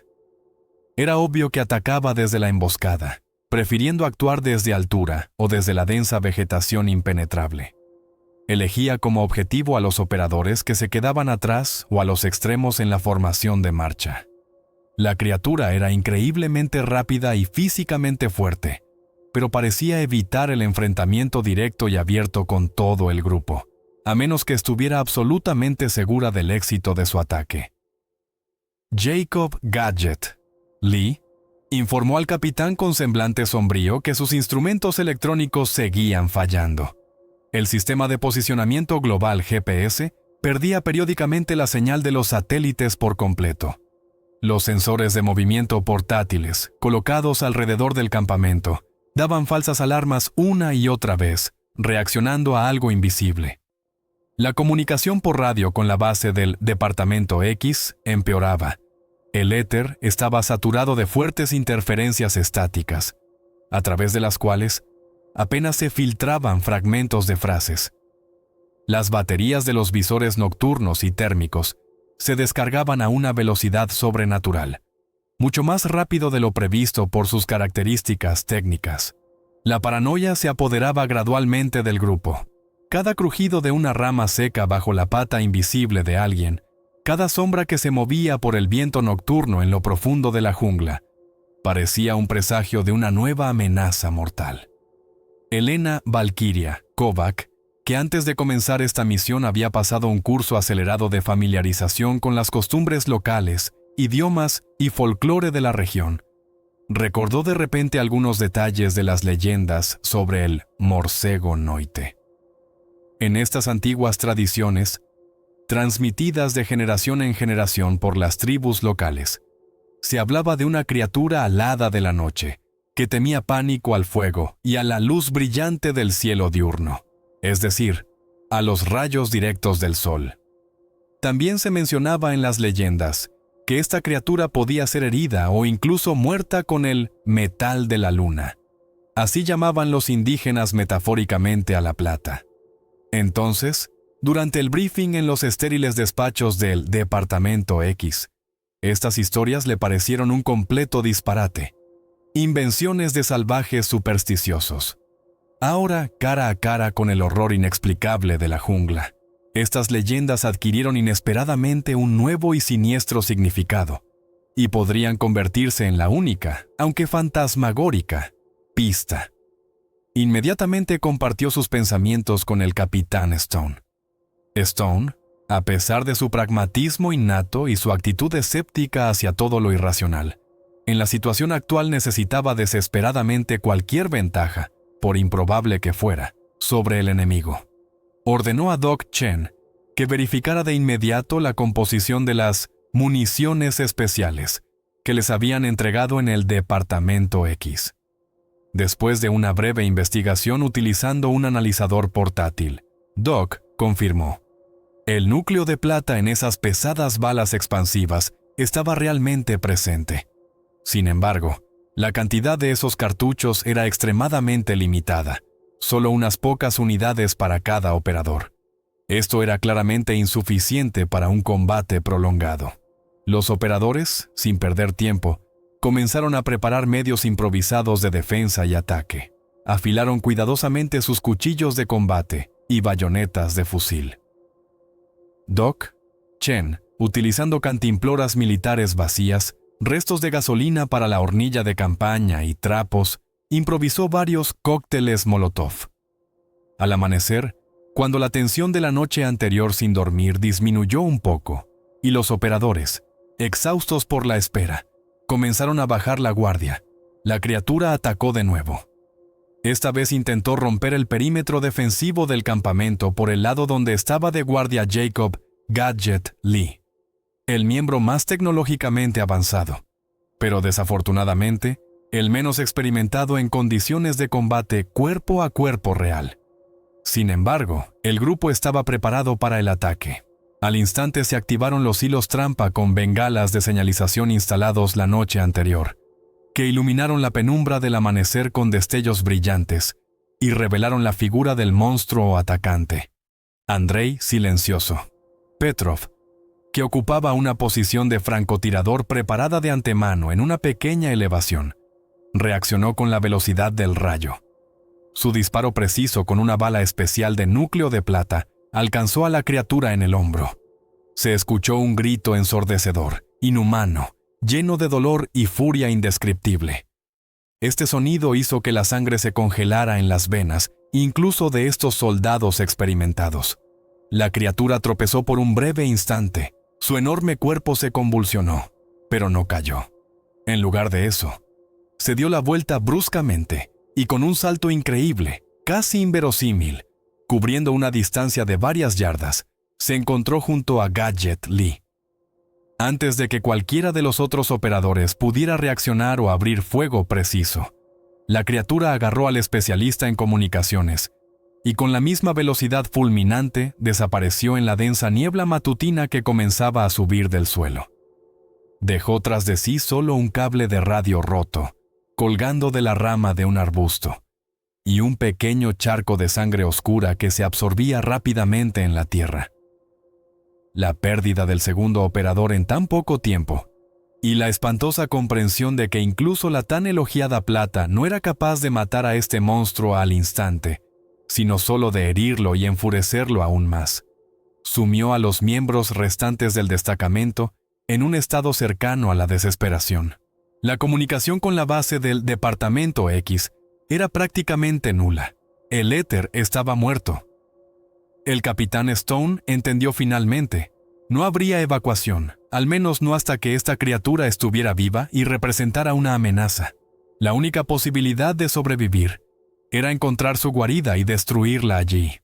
[SPEAKER 1] Era obvio que atacaba desde la emboscada, prefiriendo actuar desde altura o desde la densa vegetación impenetrable. Elegía como objetivo a los operadores que se quedaban atrás o a los extremos en la formación de marcha. La criatura era increíblemente rápida y físicamente fuerte, pero parecía evitar el enfrentamiento directo y abierto con todo el grupo, a menos que estuviera absolutamente segura del éxito de su ataque. Jacob Gadget Lee informó al capitán con semblante sombrío que sus instrumentos electrónicos seguían fallando. El sistema de posicionamiento global GPS perdía periódicamente la señal de los satélites por completo. Los sensores de movimiento portátiles, colocados alrededor del campamento, daban falsas alarmas una y otra vez, reaccionando a algo invisible. La comunicación por radio con la base del Departamento X empeoraba. El éter estaba saturado de fuertes interferencias estáticas, a través de las cuales apenas se filtraban fragmentos de frases. Las baterías de los visores nocturnos y térmicos se descargaban a una velocidad sobrenatural, mucho más rápido de lo previsto por sus características técnicas. La paranoia se apoderaba gradualmente del grupo. Cada crujido de una rama seca bajo la pata invisible de alguien, cada sombra que se movía por el viento nocturno en lo profundo de la jungla, parecía un presagio de una nueva amenaza mortal. Elena Valkyria Kovac, que antes de comenzar esta misión había pasado un curso acelerado de familiarización con las costumbres locales, idiomas y folclore de la región, recordó de repente algunos detalles de las leyendas sobre el Morcego Noite. En estas antiguas tradiciones, transmitidas de generación en generación por las tribus locales, se hablaba de una criatura alada de la noche, que temía pánico al fuego y a la luz brillante del cielo diurno, es decir, a los rayos directos del sol. También se mencionaba en las leyendas que esta criatura podía ser herida o incluso muerta con el metal de la luna. Así llamaban los indígenas metafóricamente a la plata. Entonces, durante el briefing en los estériles despachos del Departamento X, estas historias le parecieron un completo disparate, invenciones de salvajes supersticiosos. Ahora, cara a cara con el horror inexplicable de la jungla, estas leyendas adquirieron inesperadamente un nuevo y siniestro significado, y podrían convertirse en la única, aunque fantasmagórica, pista. Inmediatamente compartió sus pensamientos con el capitán Stone. Stone, a pesar de su pragmatismo innato y su actitud escéptica hacia todo lo irracional, en la situación actual necesitaba desesperadamente cualquier ventaja, por improbable que fuera, sobre el enemigo. Ordenó a Doc Chen que verificara de inmediato la composición de las municiones especiales que les habían entregado en el Departamento X. Después de una breve investigación utilizando un analizador portátil, Doc confirmó: el núcleo de plata en esas pesadas balas expansivas estaba realmente presente. Sin embargo, la cantidad de esos cartuchos era extremadamente limitada, solo unas pocas unidades para cada operador. Esto era claramente insuficiente para un combate prolongado. Los operadores, sin perder tiempo, comenzaron a preparar medios improvisados de defensa y ataque. Afilaron cuidadosamente sus cuchillos de combate y bayonetas de fusil. Doc Chen, utilizando cantimploras militares vacías, restos de gasolina para la hornilla de campaña y trapos, improvisó varios cócteles Molotov. Al amanecer, cuando la tensión de la noche anterior sin dormir disminuyó un poco, y los operadores, exhaustos por la espera, comenzaron a bajar la guardia, la criatura atacó de nuevo. Esta vez intentó romper el perímetro defensivo del campamento por el lado donde estaba de guardia Jacob Gadget Lee, el miembro más tecnológicamente avanzado, pero desafortunadamente, el menos experimentado en condiciones de combate cuerpo a cuerpo real. Sin embargo, el grupo estaba preparado para el ataque. Al instante se activaron los hilos trampa con bengalas de señalización instalados la noche anterior, que iluminaron la penumbra del amanecer con destellos brillantes y revelaron la figura del monstruo atacante. Andrei silencioso. Petrov, que ocupaba una posición de francotirador preparada de antemano en una pequeña elevación, reaccionó con la velocidad del rayo. Su disparo preciso con una bala especial de núcleo de plata alcanzó a la criatura en el hombro. Se escuchó un grito ensordecedor, inhumano, lleno de dolor y furia indescriptible. Este sonido hizo que la sangre se congelara en las venas, incluso de estos soldados experimentados. La criatura tropezó por un breve instante. Su enorme cuerpo se convulsionó, pero no cayó. En lugar de eso, se dio la vuelta bruscamente y con un salto increíble, casi inverosímil, cubriendo una distancia de varias yardas, se encontró junto a Gadget Lee. Antes de que cualquiera de los otros operadores pudiera reaccionar o abrir fuego preciso, la criatura agarró al especialista en comunicaciones y con la misma velocidad fulminante desapareció en la densa niebla matutina que comenzaba a subir del suelo. Dejó tras de sí solo un cable de radio roto, colgando de la rama de un arbusto, y un pequeño charco de sangre oscura que se absorbía rápidamente en la tierra. La pérdida del segundo operador en tan poco tiempo, y la espantosa comprensión de que incluso la tan elogiada plata no era capaz de matar a este monstruo al instante, sino solo de herirlo y enfurecerlo aún más, sumió a los miembros restantes del destacamento en un estado cercano a la desesperación. La comunicación con la base del Departamento X era prácticamente nula. El éter estaba muerto. El capitán Stone entendió finalmente. No habría evacuación, al menos no hasta que esta criatura estuviera viva y representara una amenaza. La única posibilidad de sobrevivir era encontrar su guarida y destruirla allí.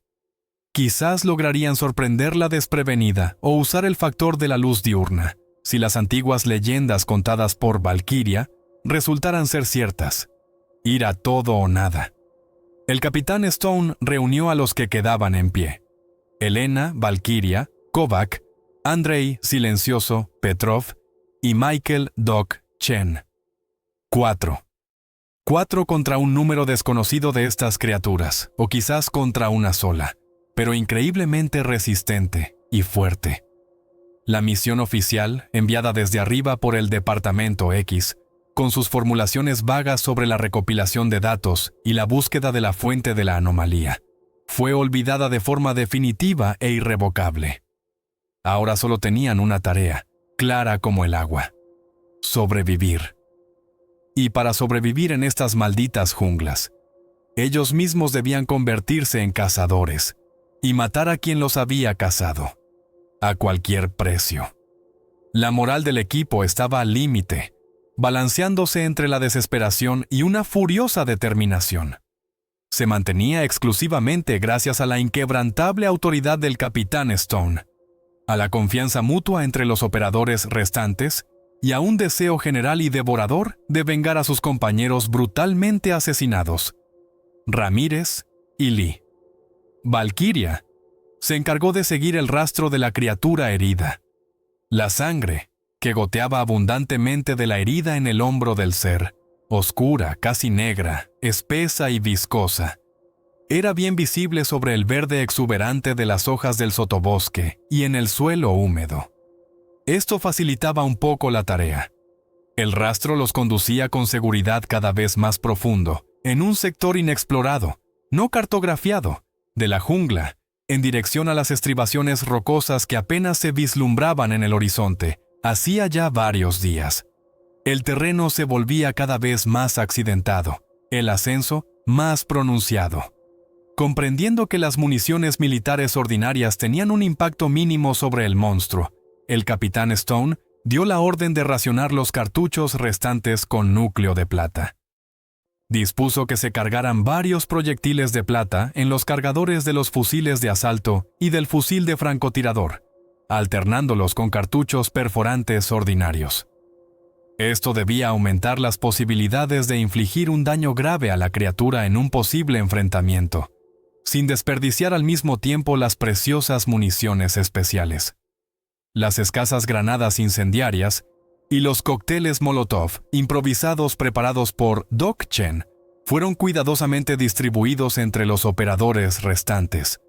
[SPEAKER 1] Quizás lograrían sorprenderla desprevenida o usar el factor de la luz diurna, si las antiguas leyendas contadas por Valkyria resultaran ser ciertas. Ir a todo o nada. El capitán Stone reunió a los que quedaban en pie. Elena, Valkyria, Kovac, Andrei, silencioso, Petrov y Michael Doc Chen. 4 contra un número desconocido de estas criaturas, o quizás contra una sola, pero increíblemente resistente y fuerte. La misión oficial, enviada desde arriba por el Departamento X, con sus formulaciones vagas sobre la recopilación de datos y la búsqueda de la fuente de la anomalía, fue olvidada de forma definitiva e irrevocable. Ahora solo tenían una tarea, clara como el agua: sobrevivir. Y para sobrevivir en estas malditas junglas, ellos mismos debían convertirse en cazadores y matar a quien los había cazado, a cualquier precio. La moral del equipo estaba al límite, balanceándose entre la desesperación y una furiosa determinación. Se mantenía exclusivamente gracias a la inquebrantable autoridad del capitán Stone, a la confianza mutua entre los operadores restantes y a un deseo general y devorador de vengar a sus compañeros brutalmente asesinados, Ramírez y Lee. Valkyria se encargó de seguir el rastro de la criatura herida. La sangre, que goteaba abundantemente de la herida en el hombro del ser, oscura, casi negra, espesa y viscosa, era bien visible sobre el verde exuberante de las hojas del sotobosque y en el suelo húmedo. Esto facilitaba un poco la tarea. El rastro los conducía con seguridad cada vez más profundo, en un sector inexplorado, no cartografiado, de la jungla, en dirección a las estribaciones rocosas que apenas se vislumbraban en el horizonte, hacía ya varios días. El terreno se volvía cada vez más accidentado, el ascenso más pronunciado. Comprendiendo que las municiones militares ordinarias tenían un impacto mínimo sobre el monstruo, el capitán Stone dio la orden de racionar los cartuchos restantes con núcleo de plata. Dispuso que se cargaran varios proyectiles de plata en los cargadores de los fusiles de asalto y del fusil de francotirador, alternándolos con cartuchos perforantes ordinarios. Esto debía aumentar las posibilidades de infligir un daño grave a la criatura en un posible enfrentamiento, sin desperdiciar al mismo tiempo las preciosas municiones especiales. Las escasas granadas incendiarias y los cócteles Molotov improvisados preparados por Doc Chen fueron cuidadosamente distribuidos entre los operadores restantes.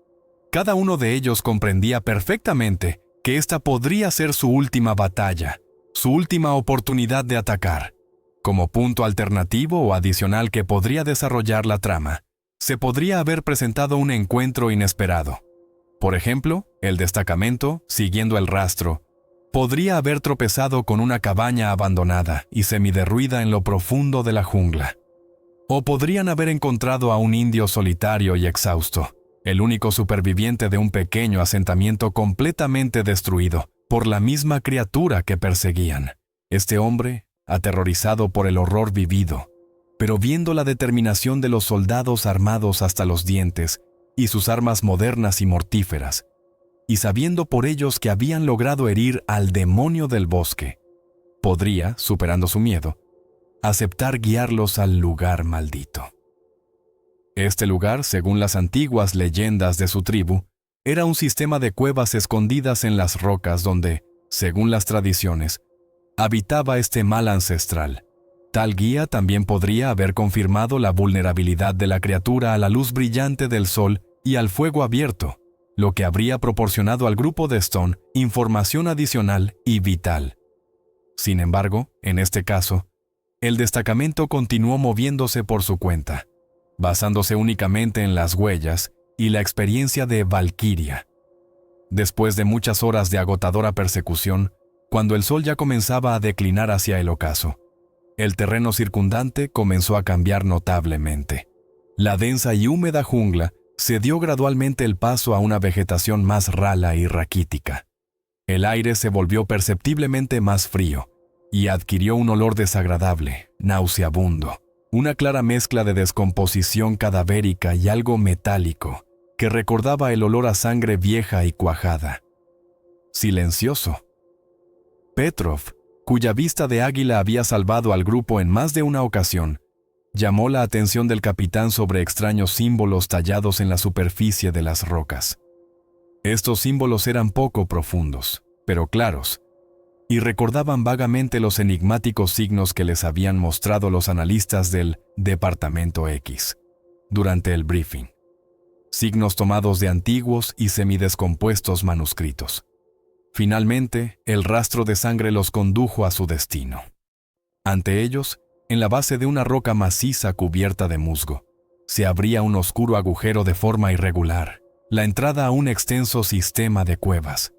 [SPEAKER 1] Cada uno de ellos comprendía perfectamente que esta podría ser su última batalla, su última oportunidad de atacar. Como punto alternativo o adicional que podría desarrollar la trama, se podría haber presentado un encuentro inesperado. Por ejemplo, el destacamento, siguiendo el rastro, podría haber tropezado con una cabaña abandonada y semiderruida en lo profundo de la jungla. O podrían haber encontrado a un indio solitario y exhausto, el único superviviente de un pequeño asentamiento completamente destruido por la misma criatura que perseguían. Este hombre, aterrorizado por el horror vivido, pero viendo la determinación de los soldados armados hasta los dientes y sus armas modernas y mortíferas, y sabiendo por ellos que habían logrado herir al demonio del bosque, podría, superando su miedo, aceptar guiarlos al lugar maldito. Este lugar, según las antiguas leyendas de su tribu, era un sistema de cuevas escondidas en las rocas donde, según las tradiciones, habitaba este mal ancestral. Tal guía también podría haber confirmado la vulnerabilidad de la criatura a la luz brillante del sol y al fuego abierto, lo que habría proporcionado al grupo de Stone información adicional y vital. Sin embargo, en este caso, el destacamento continuó moviéndose por su cuenta, basándose únicamente en las huellas y la experiencia de Valkyria. Después de muchas horas de agotadora persecución, cuando el sol ya comenzaba a declinar hacia el ocaso, el terreno circundante comenzó a cambiar notablemente. La densa y húmeda jungla cedió gradualmente el paso a una vegetación más rala y raquítica. El aire se volvió perceptiblemente más frío y adquirió un olor desagradable, nauseabundo, una clara mezcla de descomposición cadavérica y algo metálico que recordaba el olor a sangre vieja y cuajada. Silencioso. Petrov, cuya vista de águila había salvado al grupo en más de una ocasión, llamó la atención del capitán sobre extraños símbolos tallados en la superficie de las rocas. Estos símbolos eran poco profundos, pero claros, y recordaban vagamente los enigmáticos signos que les habían mostrado los analistas del Departamento X durante el briefing. Signos tomados de antiguos y semidescompuestos manuscritos. Finalmente, el rastro de sangre los condujo a su destino. Ante ellos, en la base de una roca maciza cubierta de musgo, se abría un oscuro agujero de forma irregular, la entrada a un extenso sistema de cuevas.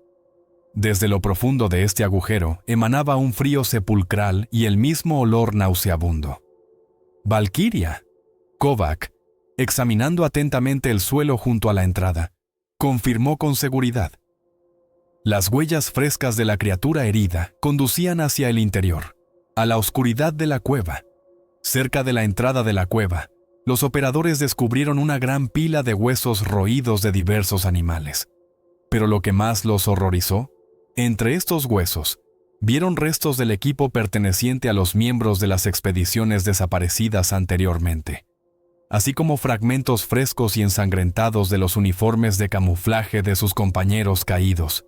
[SPEAKER 1] Desde lo profundo de este agujero emanaba un frío sepulcral y el mismo olor nauseabundo. Valkyria. Kovac, examinando atentamente el suelo junto a la entrada, confirmó con seguridad. Las huellas frescas de la criatura herida conducían hacia el interior, a la oscuridad de la cueva. Cerca de la entrada de la cueva, los operadores descubrieron una gran pila de huesos roídos de diversos animales. Pero lo que más los horrorizó, entre estos huesos, vieron restos del equipo perteneciente a los miembros de las expediciones desaparecidas anteriormente, así como fragmentos frescos y ensangrentados de los uniformes de camuflaje de sus compañeros caídos,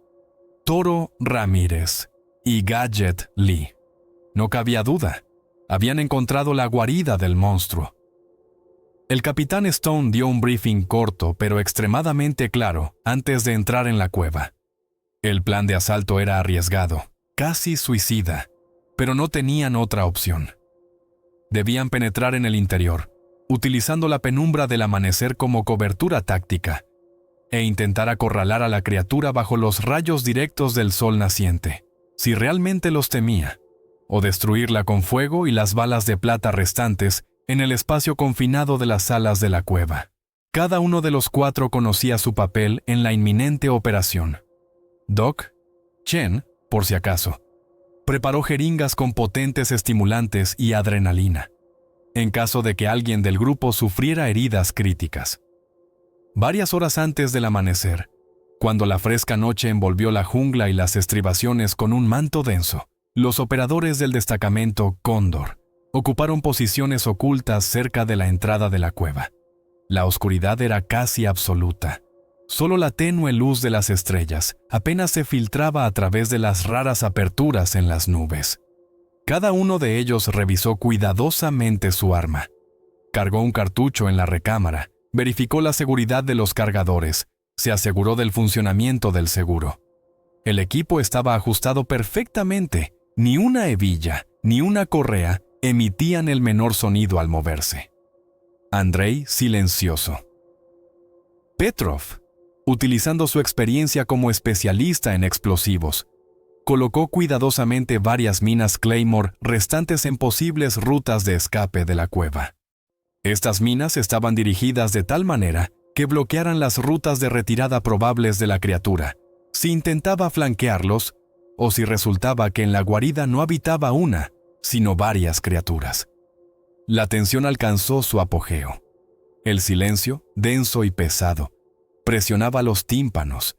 [SPEAKER 1] Toro Ramírez y Gadget Lee. No cabía duda, habían encontrado la guarida del monstruo. El capitán Stone dio un briefing corto pero extremadamente claro antes de entrar en la cueva. El plan de asalto era arriesgado, casi suicida, pero no tenían otra opción. Debían penetrar en el interior, utilizando la penumbra del amanecer como cobertura táctica, e intentar acorralar a la criatura bajo los rayos directos del sol naciente, si realmente los temía, o destruirla con fuego y las balas de plata restantes en el espacio confinado de las salas de la cueva. Cada uno de los 4 conocía su papel en la inminente operación. Doc, Chen, por si acaso, preparó jeringas con potentes estimulantes y adrenalina, en caso de que alguien del grupo sufriera heridas críticas. Varias horas antes del amanecer, cuando la fresca noche envolvió la jungla y las estribaciones con un manto denso, los operadores del destacamento Cóndor ocuparon posiciones ocultas cerca de la entrada de la cueva. La oscuridad era casi absoluta. Solo la tenue luz de las estrellas apenas se filtraba a través de las raras aperturas en las nubes. Cada uno de ellos revisó cuidadosamente su arma. Cargó un cartucho en la recámara, verificó la seguridad de los cargadores, se aseguró del funcionamiento del seguro. El equipo estaba ajustado perfectamente. Ni una hebilla, ni una correa emitían el menor sonido al moverse. Andrei silencioso. Petrov, utilizando su experiencia como especialista en explosivos, colocó cuidadosamente varias minas Claymore restantes en posibles rutas de escape de la cueva. Estas minas estaban dirigidas de tal manera que bloquearan las rutas de retirada probables de la criatura, si intentaba flanquearlos o si resultaba que en la guarida no habitaba una, sino varias criaturas. La tensión alcanzó su apogeo. El silencio, denso y pesado, presionaba los tímpanos,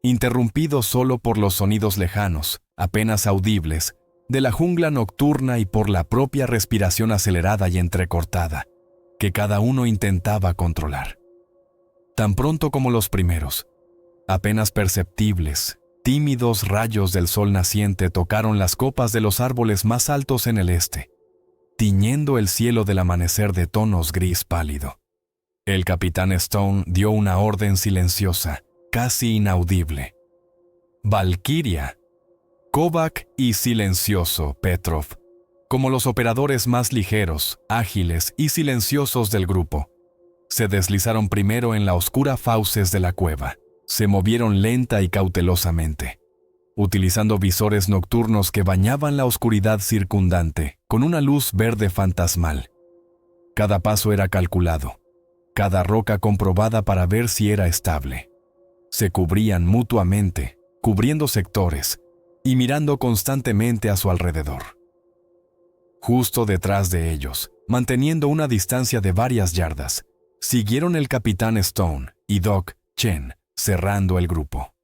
[SPEAKER 1] interrumpido solo por los sonidos lejanos, apenas audibles, de la jungla nocturna y por la propia respiración acelerada y entrecortada, que cada uno intentaba controlar. Tan pronto como los primeros, apenas perceptibles, tímidos rayos del sol naciente tocaron las copas de los árboles más altos en el este, tiñendo el cielo del amanecer de tonos gris pálido. El capitán Stone dio una orden silenciosa, casi inaudible. Valkyria, Kovac y silencioso Petrov, como los operadores más ligeros, ágiles y silenciosos del grupo, se deslizaron primero en la oscura fauces de la cueva. Se movieron lenta y cautelosamente, utilizando visores nocturnos que bañaban la oscuridad circundante con una luz verde fantasmal. Cada paso era calculado, cada roca comprobada para ver si era estable. Se cubrían mutuamente, cubriendo sectores y mirando constantemente a su alrededor. Justo detrás de ellos, manteniendo una distancia de varias yardas, siguieron el capitán Stone y Doc Chen, cerrando el grupo.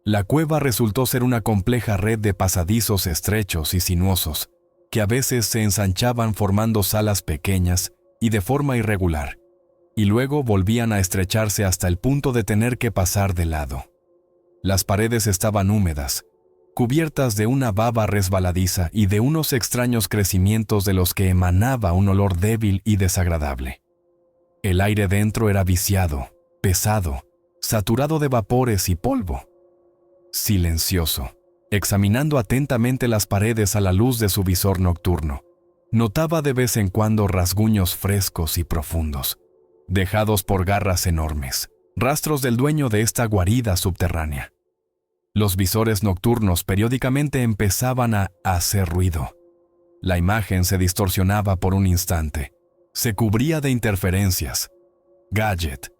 [SPEAKER 1] La cueva resultó ser una compleja red de pasadizos estrechos y sinuosos, que a veces se ensanchaban formando salas pequeñas y de forma irregular, y luego volvían a estrecharse hasta el punto de tener que pasar de lado. Las paredes estaban húmedas, cubiertas de una baba resbaladiza y de unos extraños crecimientos de los que emanaba un olor débil y desagradable. El aire dentro era viciado, pesado, saturado de vapores y polvo. Silencioso, examinando atentamente las paredes a la luz de su visor nocturno, notaba de vez en cuando rasguños frescos y profundos, dejados por garras enormes, rastros del dueño de esta guarida subterránea. Los visores nocturnos periódicamente empezaban a hacer ruido. La imagen se distorsionaba por un instante, se cubría de interferencias. Gadget.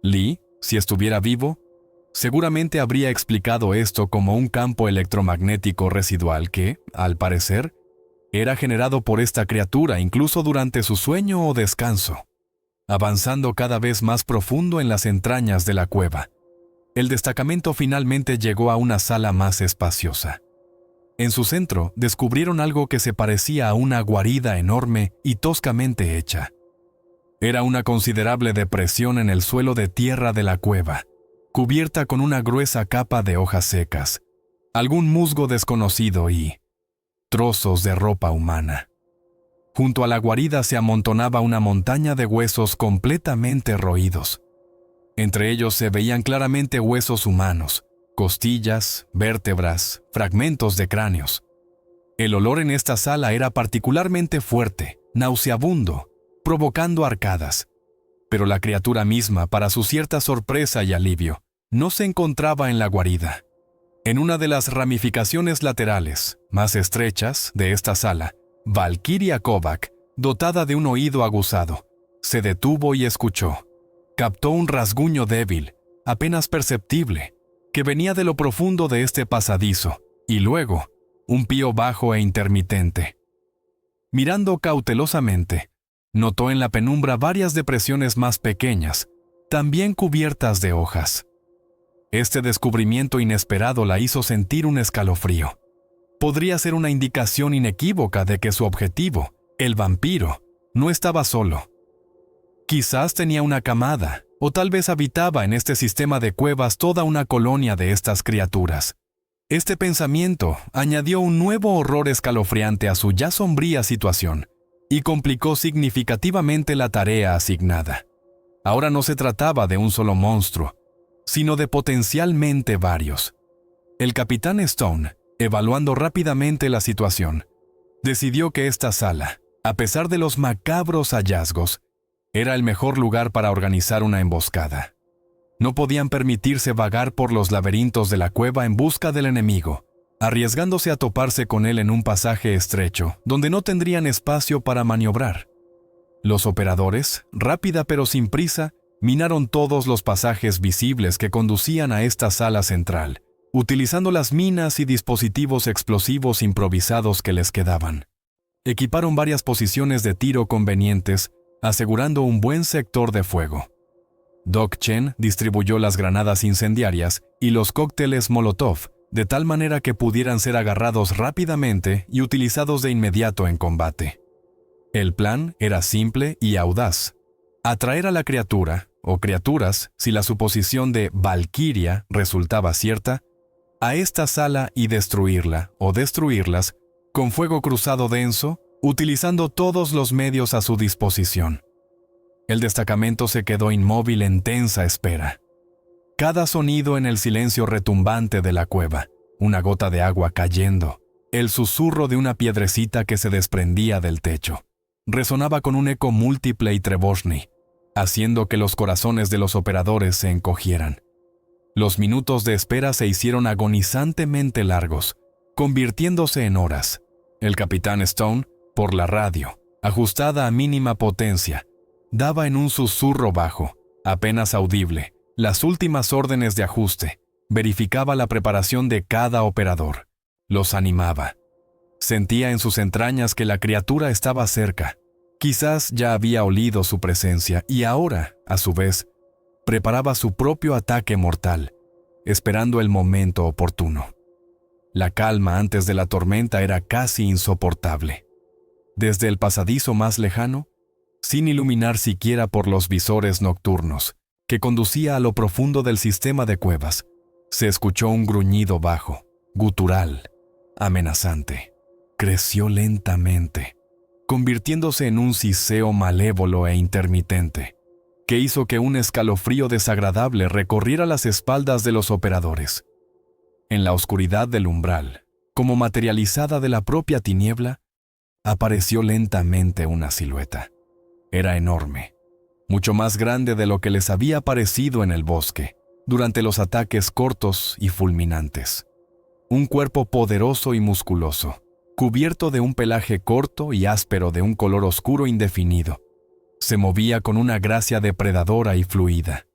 [SPEAKER 1] Lee, si estuviera vivo, seguramente habría explicado esto como un campo electromagnético residual que, al parecer, era generado por esta criatura incluso durante su sueño o descanso. Avanzando cada vez más profundo en las entrañas de la cueva, el destacamento finalmente llegó a una sala más espaciosa. En su centro descubrieron algo que se parecía a una guarida enorme y toscamente hecha. Era una considerable depresión en el suelo de tierra de la cueva, cubierta con una gruesa capa de hojas secas, algún musgo desconocido y trozos de ropa humana. Junto a la guarida se amontonaba una montaña de huesos completamente roídos. Entre ellos se veían claramente huesos humanos, costillas, vértebras, fragmentos de cráneos. El olor en esta sala era particularmente fuerte, nauseabundo, provocando arcadas. Pero la criatura misma, para su cierta sorpresa y alivio, no se encontraba en la guarida. En una de las ramificaciones laterales, más estrechas, de esta sala, Valkyria Kovac, dotada de un oído aguzado, se detuvo y escuchó. Captó un rasguño débil, apenas perceptible, que venía de lo profundo de este pasadizo, y luego, un pío bajo e intermitente. Mirando cautelosamente, notó en la penumbra varias depresiones más pequeñas, también cubiertas de hojas. Este descubrimiento inesperado la hizo sentir un escalofrío. Podría ser una indicación inequívoca de que su objetivo, el vampiro, no estaba solo. Quizás tenía una camada, o tal vez habitaba en este sistema de cuevas toda una colonia de estas criaturas. Este pensamiento añadió un nuevo horror escalofriante a su ya sombría situación y complicó significativamente la tarea asignada. Ahora no se trataba de un solo monstruo, sino de potencialmente varios. El capitán Stone, evaluando rápidamente la situación, decidió que esta sala, a pesar de los macabros hallazgos, era el mejor lugar para organizar una emboscada. No podían permitirse vagar por los laberintos de la cueva en busca del enemigo, arriesgándose a toparse con él en un pasaje estrecho, donde no tendrían espacio para maniobrar. Los operadores, rápida pero sin prisa, minaron todos los pasajes visibles que conducían a esta sala central, utilizando las minas y dispositivos explosivos improvisados que les quedaban. Equiparon varias posiciones de tiro convenientes, asegurando un buen sector de fuego. Doc Chen distribuyó las granadas incendiarias y los cócteles Molotov, de tal manera que pudieran ser agarrados rápidamente y utilizados de inmediato en combate. El plan era simple y audaz: atraer a la criatura, o criaturas, si la suposición de Valkyria resultaba cierta, a esta sala y destruirla, o destruirlas, con fuego cruzado denso, utilizando todos los medios a su disposición. El destacamento se quedó inmóvil en tensa espera. Cada sonido en el silencio retumbante de la cueva, una gota de agua cayendo, el susurro de una piedrecita que se desprendía del techo, resonaba con un eco múltiple y trebosny, haciendo que los corazones de los operadores se encogieran. Los minutos de espera se hicieron agonizantemente largos, convirtiéndose en horas. El capitán Stone, por la radio, ajustada a mínima potencia, daba en un susurro bajo, apenas audible, las últimas órdenes de ajuste, verificaba la preparación de cada operador, los animaba. Sentía en sus entrañas que la criatura estaba cerca. Quizás ya había olido su presencia y ahora, a su vez, preparaba su propio ataque mortal, esperando el momento oportuno. La calma antes de la tormenta era casi insoportable. Desde el pasadizo más lejano, sin iluminar siquiera por los visores nocturnos, que conducía a lo profundo del sistema de cuevas, se escuchó un gruñido bajo, gutural, amenazante. Creció lentamente, convirtiéndose en un siseo malévolo e intermitente, que hizo que un escalofrío desagradable recorriera las espaldas de los operadores. En la oscuridad del umbral, como materializada de la propia tiniebla, apareció lentamente una silueta. Era enorme, mucho más grande de lo que les había parecido en el bosque, durante los ataques cortos y fulminantes. Un cuerpo poderoso y musculoso, cubierto de un pelaje corto y áspero de un color oscuro indefinido, se movía con una gracia depredadora y fluida.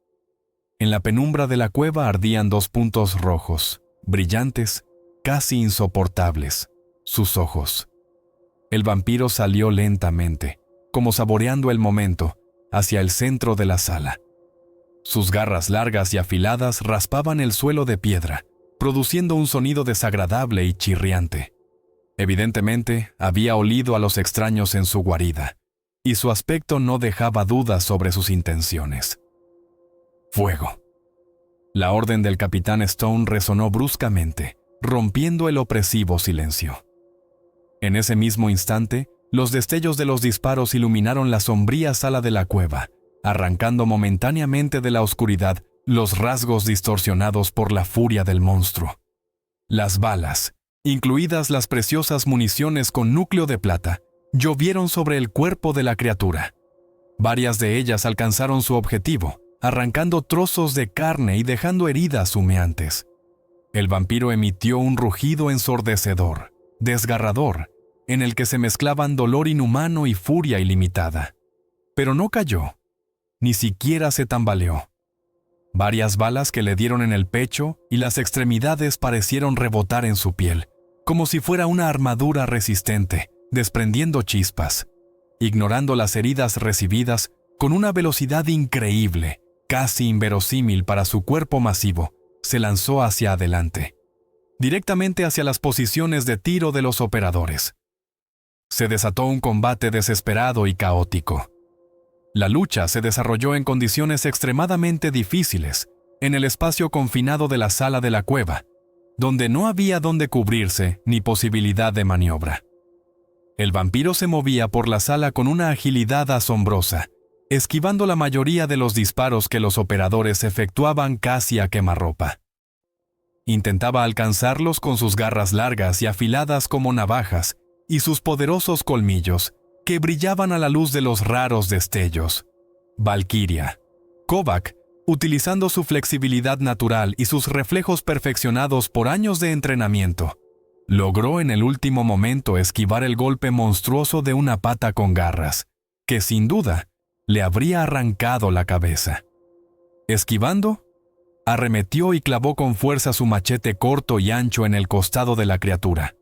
[SPEAKER 1] En la penumbra de la cueva ardían 2 puntos rojos, brillantes, casi insoportables, sus ojos. El vampiro salió lentamente, como saboreando el momento, hacia el centro de la sala. Sus garras largas y afiladas raspaban el suelo de piedra, produciendo un sonido desagradable y chirriante. Evidentemente, había olido a los extraños en su guarida, y su aspecto no dejaba dudas sobre sus intenciones. Fuego. La orden del capitán Stone resonó bruscamente, rompiendo el opresivo silencio. En ese mismo instante, los destellos de los disparos iluminaron la sombría sala de la cueva, arrancando momentáneamente de la oscuridad los rasgos distorsionados por la furia del monstruo. Las balas, incluidas las preciosas municiones con núcleo de plata, llovieron sobre el cuerpo de la criatura. Varias de ellas alcanzaron su objetivo, arrancando trozos de carne y dejando heridas humeantes. El vampiro emitió un rugido ensordecedor, desgarrador, en el que se mezclaban dolor inhumano y furia ilimitada. Pero no cayó, ni siquiera se tambaleó. Varias balas que le dieron en el pecho y las extremidades parecieron rebotar en su piel, como si fuera una armadura resistente, desprendiendo chispas. Ignorando las heridas recibidas, con una velocidad increíble, casi inverosímil para su cuerpo masivo, se lanzó hacia adelante, directamente hacia las posiciones de tiro de los operadores. Se desató un combate desesperado y caótico. La lucha se desarrolló en condiciones extremadamente difíciles, en el espacio confinado de la sala de la cueva, donde no había dónde cubrirse ni posibilidad de maniobra. El vampiro se movía por la sala con una agilidad asombrosa, esquivando la mayoría de los disparos que los operadores efectuaban casi a quemarropa. Intentaba alcanzarlos con sus garras largas y afiladas como navajas y sus poderosos colmillos, que brillaban a la luz de los raros destellos. Valkyria. Kovac, utilizando su flexibilidad natural y sus reflejos perfeccionados por años de entrenamiento, logró en el último momento esquivar el golpe monstruoso de una pata con garras, que sin duda le habría arrancado la cabeza. Esquivando, arremetió y clavó con fuerza su machete corto y ancho en el costado de la criatura.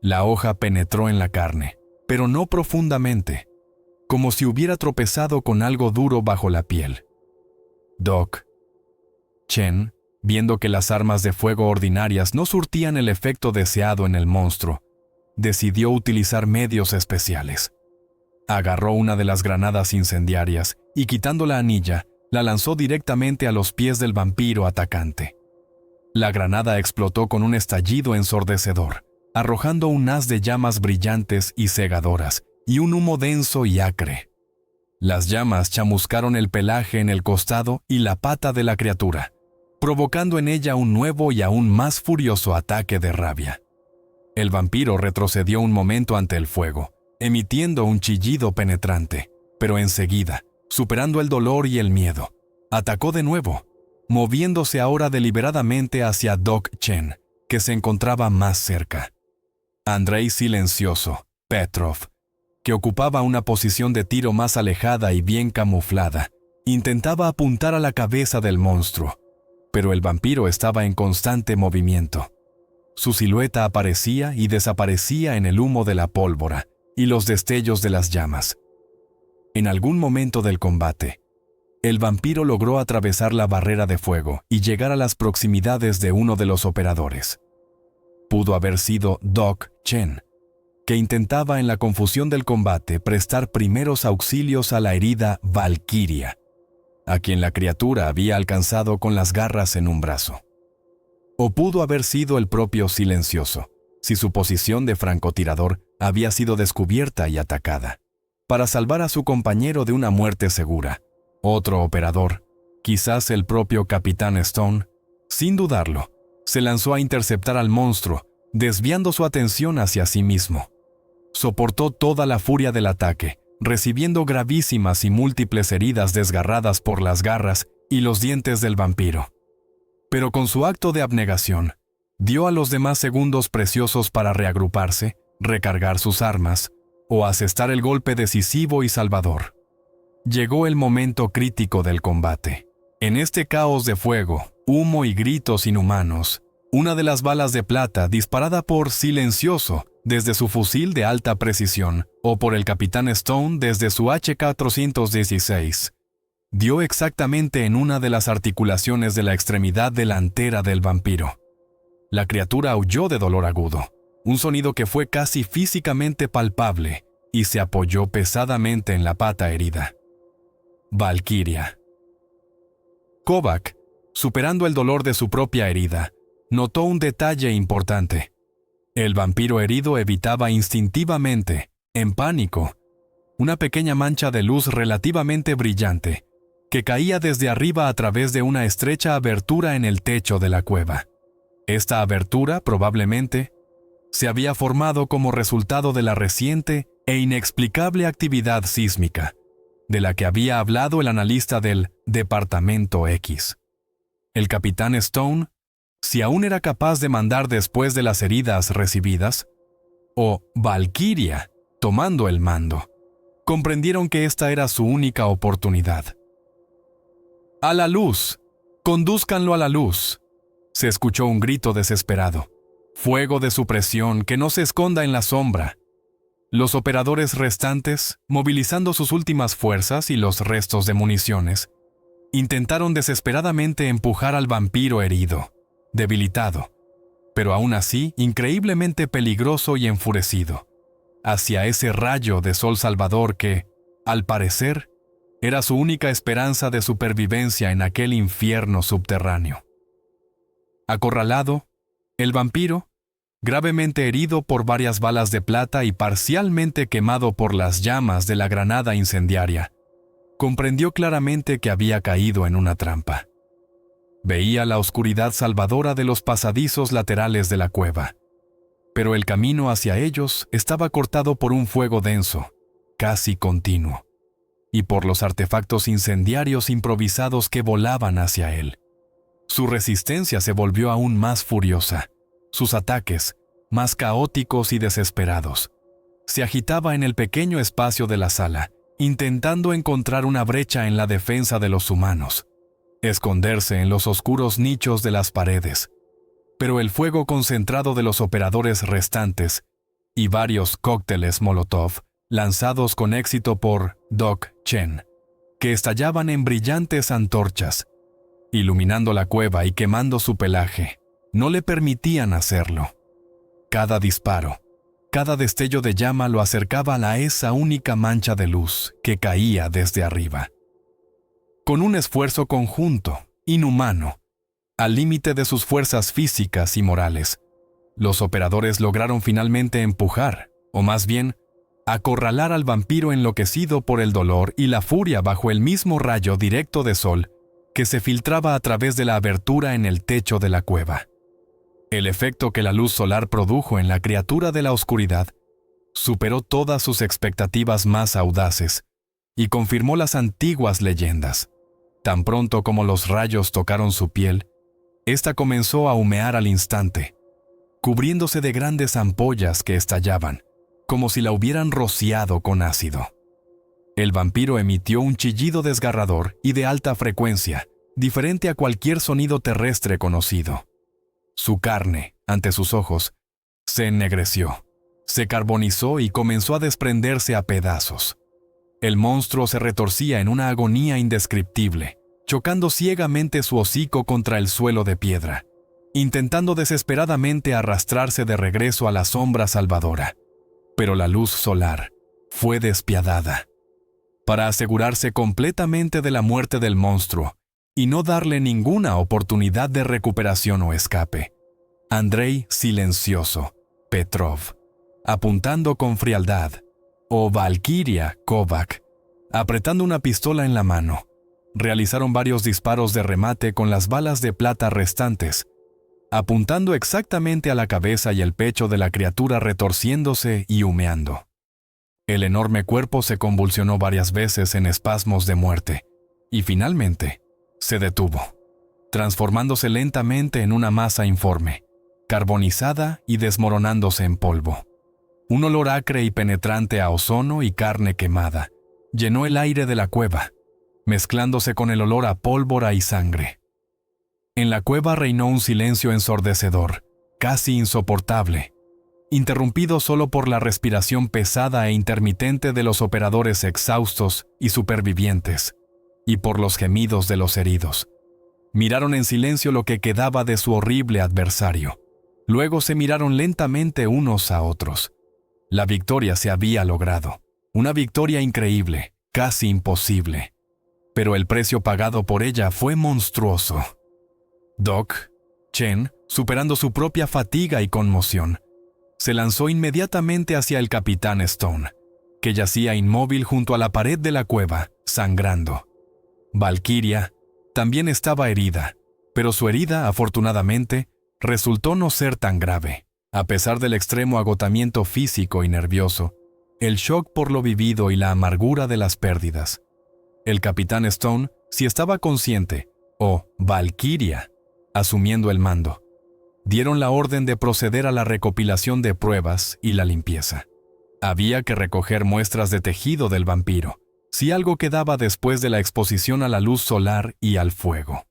[SPEAKER 1] La hoja penetró en la carne, pero no profundamente, como si hubiera tropezado con algo duro bajo la piel. Doc Chen, viendo que las armas de fuego ordinarias no surtían el efecto deseado en el monstruo, decidió utilizar medios especiales. Agarró una de las granadas incendiarias y, quitando la anilla, la lanzó directamente a los pies del vampiro atacante. La granada explotó con un estallido ensordecedor, arrojando un haz de llamas brillantes y cegadoras, y un humo denso y acre. Las llamas chamuscaron el pelaje en el costado y la pata de la criatura, provocando en ella un nuevo y aún más furioso ataque de rabia. El vampiro retrocedió un momento ante el fuego, emitiendo un chillido penetrante, pero enseguida, superando el dolor y el miedo, atacó de nuevo, moviéndose ahora deliberadamente hacia Doc Chen, que se encontraba más cerca. Andrei silencioso, Petrov, que ocupaba una posición de tiro más alejada y bien camuflada, intentaba apuntar a la cabeza del monstruo, pero el vampiro estaba en constante movimiento. Su silueta aparecía y desaparecía en el humo de la pólvora y los destellos de las llamas. En algún momento del combate, el vampiro logró atravesar la barrera de fuego y llegar a las proximidades de uno de los operadores. Pudo haber sido Doc Chen, que intentaba en la confusión del combate prestar primeros auxilios a la herida Valkyria, a quien la criatura había alcanzado con las garras en un brazo. O pudo haber sido el propio Silencioso, si su posición de francotirador había sido descubierta y atacada, para salvar a su compañero de una muerte segura. Otro operador, quizás el propio Capitán Stone, sin dudarlo, se lanzó a interceptar al monstruo, desviando su atención hacia sí mismo. Soportó toda la furia del ataque, recibiendo gravísimas y múltiples heridas desgarradas por las garras y los dientes del vampiro. Pero con su acto de abnegación, dio a los demás segundos preciosos para reagruparse, recargar sus armas o asestar el golpe decisivo y salvador. Llegó el momento crítico del combate. En este caos de fuego, humo y gritos inhumanos, una de las balas de plata disparada por Silencioso desde su fusil de alta precisión o por el Capitán Stone desde su HK-416, dio exactamente en una de las articulaciones de la extremidad delantera del vampiro. La criatura aulló de dolor agudo, un sonido que fue casi físicamente palpable, y se apoyó pesadamente en la pata herida. Valkyria. Kovac, superando el dolor de su propia herida, notó un detalle importante. El vampiro herido evitaba instintivamente, en pánico, una pequeña mancha de luz relativamente brillante, que caía desde arriba a través de una estrecha abertura en el techo de la cueva. Esta abertura, probablemente, se había formado como resultado de la reciente e inexplicable actividad sísmica, de la que había hablado el analista del Departamento X. El capitán Stone, si aún era capaz de mandar después de las heridas recibidas, o Valkyria, tomando el mando, comprendieron que esta era su única oportunidad. ¡A la luz! ¡Condúzcanlo a la luz!, se escuchó un grito desesperado. Fuego de supresión que no se esconda en la sombra. Los operadores restantes, movilizando sus últimas fuerzas y los restos de municiones, intentaron desesperadamente empujar al vampiro herido, debilitado, pero aún así increíblemente peligroso y enfurecido, hacia ese rayo de sol salvador que, al parecer, era su única esperanza de supervivencia en aquel infierno subterráneo. Acorralado, el vampiro, gravemente herido por varias balas de plata y parcialmente quemado por las llamas de la granada incendiaria, comprendió claramente que había caído en una trampa. Veía la oscuridad salvadora de los pasadizos laterales de la cueva, pero el camino hacia ellos estaba cortado por un fuego denso, casi continuo, y por los artefactos incendiarios improvisados que volaban hacia él. Su resistencia se volvió aún más furiosa, sus ataques, más caóticos y desesperados. Se agitaba en el pequeño espacio de la sala, intentando encontrar una brecha en la defensa de los humanos, esconderse en los oscuros nichos de las paredes. Pero el fuego concentrado de los operadores restantes y varios cócteles Molotov, lanzados con éxito por Doc Chen, que estallaban en brillantes antorchas, iluminando la cueva y quemando su pelaje, no le permitían hacerlo. Cada disparo, cada destello de llama lo acercaba a esa única mancha de luz que caía desde arriba. Con un esfuerzo conjunto, inhumano, al límite de sus fuerzas físicas y morales, los operadores lograron finalmente empujar, o más bien, acorralar al vampiro enloquecido por el dolor y la furia bajo el mismo rayo directo de sol que se filtraba a través de la abertura en el techo de la cueva. El efecto que la luz solar produjo en la criatura de la oscuridad superó todas sus expectativas más audaces y confirmó las antiguas leyendas. Tan pronto como los rayos tocaron su piel, ésta comenzó a humear al instante, cubriéndose de grandes ampollas que estallaban, como si la hubieran rociado con ácido. El vampiro emitió un chillido desgarrador y de alta frecuencia, diferente a cualquier sonido terrestre conocido. Su carne, ante sus ojos, se ennegreció, se carbonizó y comenzó a desprenderse a pedazos. El monstruo se retorcía en una agonía indescriptible, chocando ciegamente su hocico contra el suelo de piedra, intentando desesperadamente arrastrarse de regreso a la sombra salvadora. Pero la luz solar fue despiadada. Para asegurarse completamente de la muerte del monstruo y no darle ninguna oportunidad de recuperación o escape, Andrei silencioso, Petrov, apuntando con frialdad, o Valkyria Kovac, apretando una pistola en la mano, realizaron varios disparos de remate con las balas de plata restantes, apuntando exactamente a la cabeza y el pecho de la criatura retorciéndose y humeando. El enorme cuerpo se convulsionó varias veces en espasmos de muerte, y finalmente se detuvo, transformándose lentamente en una masa informe, carbonizada y desmoronándose en polvo. Un olor acre y penetrante a ozono y carne quemada llenó el aire de la cueva, mezclándose con el olor a pólvora y sangre. En la cueva reinó un silencio ensordecedor, casi insoportable, interrumpido solo por la respiración pesada e intermitente de los operadores exhaustos y supervivientes, y por los gemidos de los heridos. Miraron en silencio lo que quedaba de su horrible adversario. Luego se miraron lentamente unos a otros. La victoria se había logrado. Una victoria increíble, casi imposible. Pero el precio pagado por ella fue monstruoso. Doc Chen, superando su propia fatiga y conmoción, se lanzó inmediatamente hacia el capitán Stone, que yacía inmóvil junto a la pared de la cueva, sangrando. Valkyria también estaba herida, pero su herida, afortunadamente, resultó no ser tan grave. A pesar del extremo agotamiento físico y nervioso, el shock por lo vivido y la amargura de las pérdidas, el capitán Stone, si estaba consciente, o Valkyria, asumiendo el mando, dieron la orden de proceder a la recopilación de pruebas y la limpieza. Había que recoger muestras de tejido del vampiro, si algo quedaba después de la exposición a la luz solar y al fuego.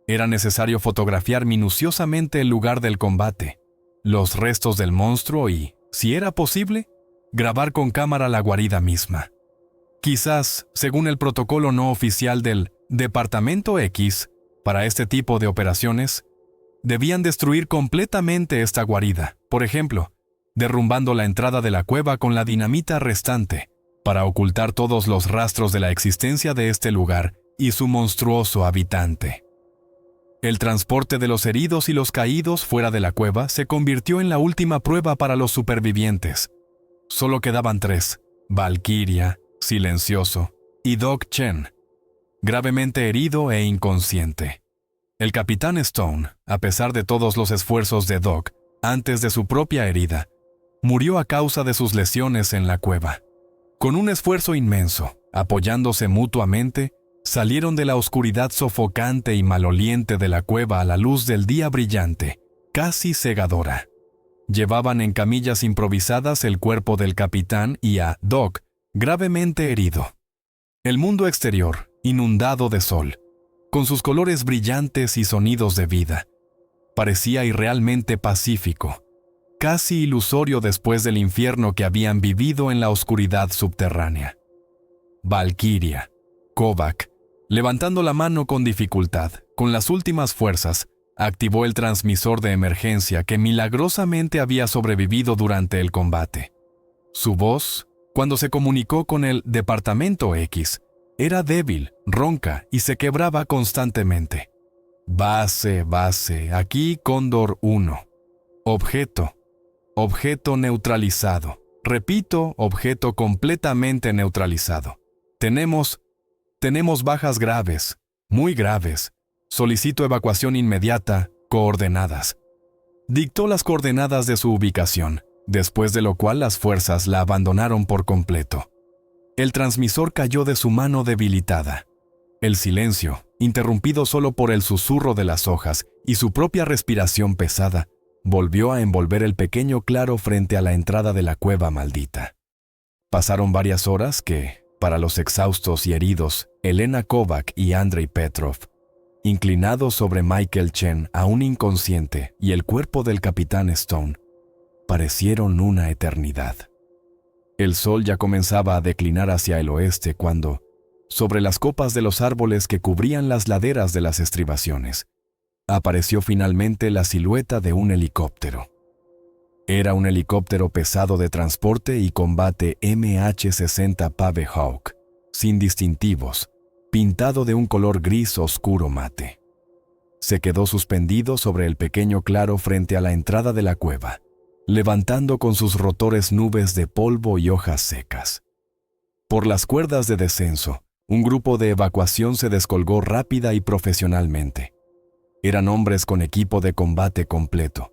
[SPEAKER 1] Era necesario fotografiar minuciosamente el lugar del combate, los restos del monstruo y, si era posible, grabar con cámara la guarida misma. Quizás, según el protocolo no oficial del Departamento X, para este tipo de operaciones, debían destruir completamente esta guarida, por ejemplo, derrumbando la entrada de la cueva con la dinamita restante, para ocultar todos los rastros de la existencia de este lugar y su monstruoso habitante. El transporte de los heridos y los caídos fuera de la cueva se convirtió en la última prueba para los supervivientes. Solo quedaban 3, Valkyria, Silencioso, y Doc Chen, gravemente herido e inconsciente. El capitán Stone, a pesar de todos los esfuerzos de Doc, antes de su propia herida, murió a causa de sus lesiones en la cueva. Con un esfuerzo inmenso, apoyándose mutuamente, salieron de la oscuridad sofocante y maloliente de la cueva a la luz del día brillante, casi cegadora. Llevaban en camillas improvisadas el cuerpo del capitán y a Doc, gravemente herido. El mundo exterior, inundado de sol, con sus colores brillantes y sonidos de vida, parecía irrealmente pacífico, casi ilusorio después del infierno que habían vivido en la oscuridad subterránea. Valkyria, Kovac, levantando la mano con dificultad, con las últimas fuerzas, activó el transmisor de emergencia que milagrosamente había sobrevivido durante el combate. Su voz, cuando se comunicó con el Departamento X, era débil, ronca y se quebraba constantemente. Base, aquí Cóndor 1. Objeto neutralizado. Repito, objeto completamente neutralizado. Tenemos bajas graves, muy graves. Solicito evacuación inmediata, coordenadas. Dictó las coordenadas de su ubicación, después de lo cual las fuerzas la abandonaron por completo. El transmisor cayó de su mano debilitada. El silencio, interrumpido solo por el susurro de las hojas y su propia respiración pesada, volvió a envolver el pequeño claro frente a la entrada de la cueva maldita. Pasaron varias horas que, para los exhaustos y heridos, Elena Kovac y Andrei Petrov, inclinados sobre Michael Chen aún inconsciente y el cuerpo del capitán Stone, parecieron una eternidad. El sol ya comenzaba a declinar hacia el oeste cuando, sobre las copas de los árboles que cubrían las laderas de las estribaciones, apareció finalmente la silueta de un helicóptero. Era un helicóptero pesado de transporte y combate MH-60 Pave Hawk, sin distintivos, pintado de un color gris oscuro mate. Se quedó suspendido sobre el pequeño claro frente a la entrada de la cueva, levantando con sus rotores nubes de polvo y hojas secas. Por las cuerdas de descenso, un grupo de evacuación se descolgó rápida y profesionalmente. Eran hombres con equipo de combate completo,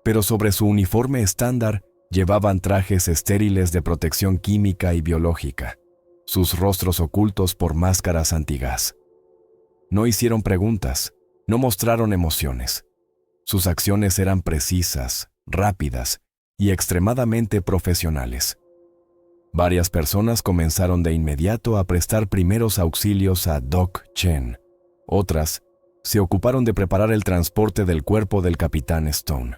[SPEAKER 1] pero sobre su uniforme estándar llevaban trajes estériles de protección química y biológica, sus rostros ocultos por máscaras antigás. No hicieron preguntas, no mostraron emociones. Sus acciones eran precisas, rápidas y extremadamente profesionales. Varias personas comenzaron de inmediato a prestar primeros auxilios a Doc Chen. Otras se ocuparon de preparar el transporte del cuerpo del capitán Stone.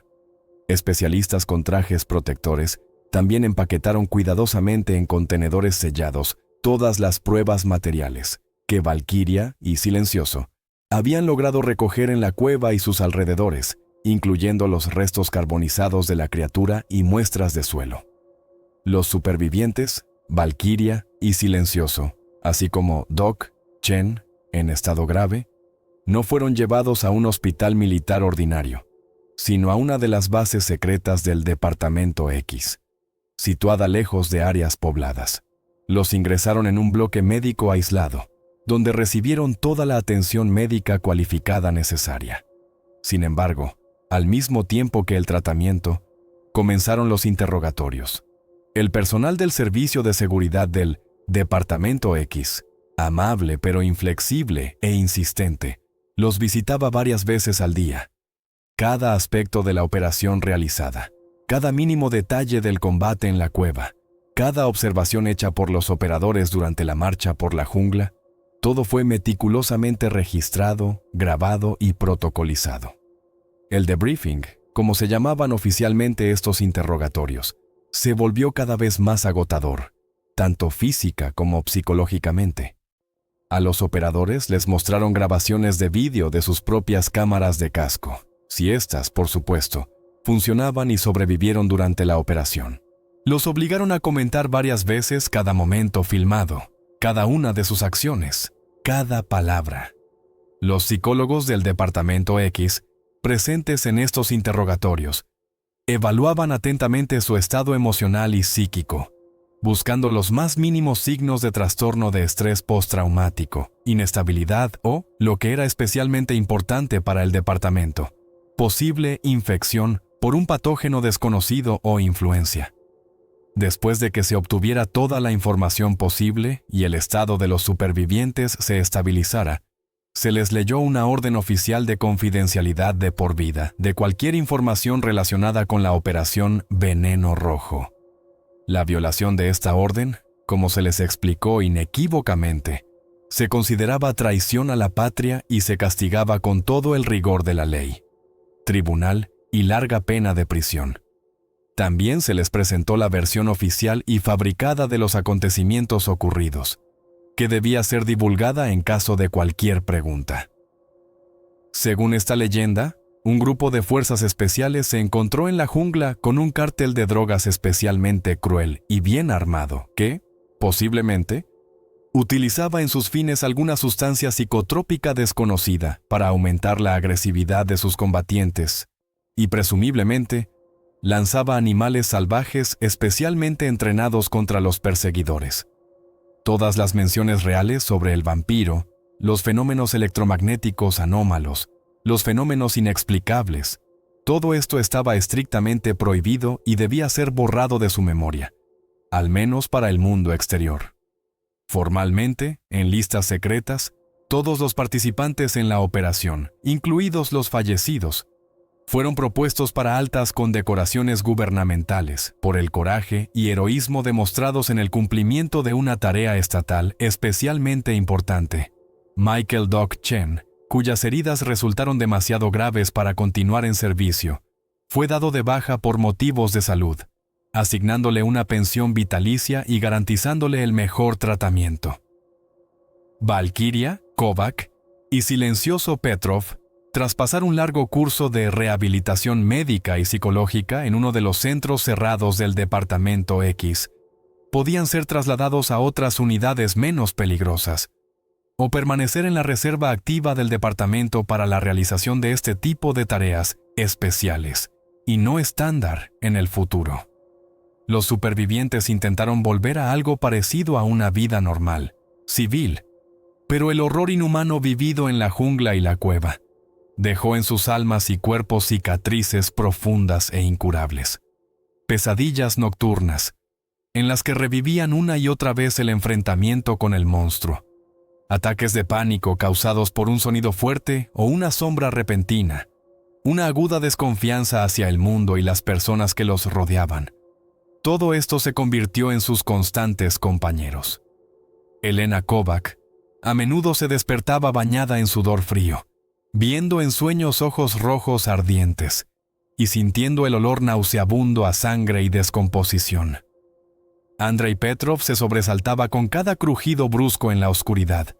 [SPEAKER 1] Especialistas con trajes protectores también empaquetaron cuidadosamente en contenedores sellados todas las pruebas materiales que Valkyria y Silencioso habían logrado recoger en la cueva y sus alrededores, incluyendo los restos carbonizados de la criatura y muestras de suelo. Los supervivientes, Valkyria y Silencioso, así como Doc Chen, en estado grave, no fueron llevados a un hospital militar ordinario, sino a una de las bases secretas del Departamento X, situada lejos de áreas pobladas. Los ingresaron en un bloque médico aislado, donde recibieron toda la atención médica cualificada necesaria. Sin embargo, al mismo tiempo que el tratamiento, comenzaron los interrogatorios. El personal del Servicio de Seguridad del Departamento X, amable pero inflexible e insistente, los visitaba varias veces al día. Cada aspecto de la operación realizada, cada mínimo detalle del combate en la cueva, cada observación hecha por los operadores durante la marcha por la jungla, todo fue meticulosamente registrado, grabado y protocolizado. El debriefing, como se llamaban oficialmente estos interrogatorios, se volvió cada vez más agotador, tanto física como psicológicamente. A los operadores les mostraron grabaciones de vídeo de sus propias cámaras de casco, si éstas, por supuesto, funcionaban y sobrevivieron durante la operación. Los obligaron a comentar varias veces cada momento filmado, cada una de sus acciones, cada palabra. Los psicólogos del Departamento X, presentes en estos interrogatorios, evaluaban atentamente su estado emocional y psíquico, buscando los más mínimos signos de trastorno de estrés postraumático, inestabilidad o, lo que era especialmente importante para el departamento, posible infección por un patógeno desconocido o influencia. Después de que se obtuviera toda la información posible y el estado de los supervivientes se estabilizara, se les leyó una orden oficial de confidencialidad de por vida de cualquier información relacionada con la operación Veneno Rojo. La violación de esta orden, como se les explicó inequívocamente, se consideraba traición a la patria y se castigaba con todo el rigor de la ley, tribunal y larga pena de prisión. También se les presentó la versión oficial y fabricada de los acontecimientos ocurridos, que debía ser divulgada en caso de cualquier pregunta. Según esta leyenda, un grupo de fuerzas especiales se encontró en la jungla con un cártel de drogas especialmente cruel y bien armado que, posiblemente, utilizaba en sus fines alguna sustancia psicotrópica desconocida para aumentar la agresividad de sus combatientes y, presumiblemente, lanzaba animales salvajes especialmente entrenados contra los perseguidores. Todas las menciones reales sobre el vampiro, los fenómenos electromagnéticos anómalos, los fenómenos inexplicables, todo esto estaba estrictamente prohibido y debía ser borrado de su memoria, al menos para el mundo exterior. Formalmente, en listas secretas, todos los participantes en la operación, incluidos los fallecidos, fueron propuestos para altas condecoraciones gubernamentales por el coraje y heroísmo demostrados en el cumplimiento de una tarea estatal especialmente importante. Michael Doc Chen, cuyas heridas resultaron demasiado graves para continuar en servicio, fue dado de baja por motivos de salud, asignándole una pensión vitalicia y garantizándole el mejor tratamiento. Valkyria, Kovac y Silencioso Petrov, tras pasar un largo curso de rehabilitación médica y psicológica en uno de los centros cerrados del Departamento X, podían ser trasladados a otras unidades menos peligrosas, o permanecer en la reserva activa del departamento para la realización de este tipo de tareas especiales y no estándar en el futuro. Los supervivientes intentaron volver a algo parecido a una vida normal, civil, pero el horror inhumano vivido en la jungla y la cueva dejó en sus almas y cuerpos cicatrices profundas e incurables, pesadillas nocturnas, en las que revivían una y otra vez el enfrentamiento con el monstruo, ataques de pánico causados por un sonido fuerte o una sombra repentina, una aguda desconfianza hacia el mundo y las personas que los rodeaban. Todo esto se convirtió en sus constantes compañeros. Elena Kovac a menudo se despertaba bañada en sudor frío, viendo en sueños ojos rojos ardientes y sintiendo el olor nauseabundo a sangre y descomposición. Andrei Petrov se sobresaltaba con cada crujido brusco en la oscuridad.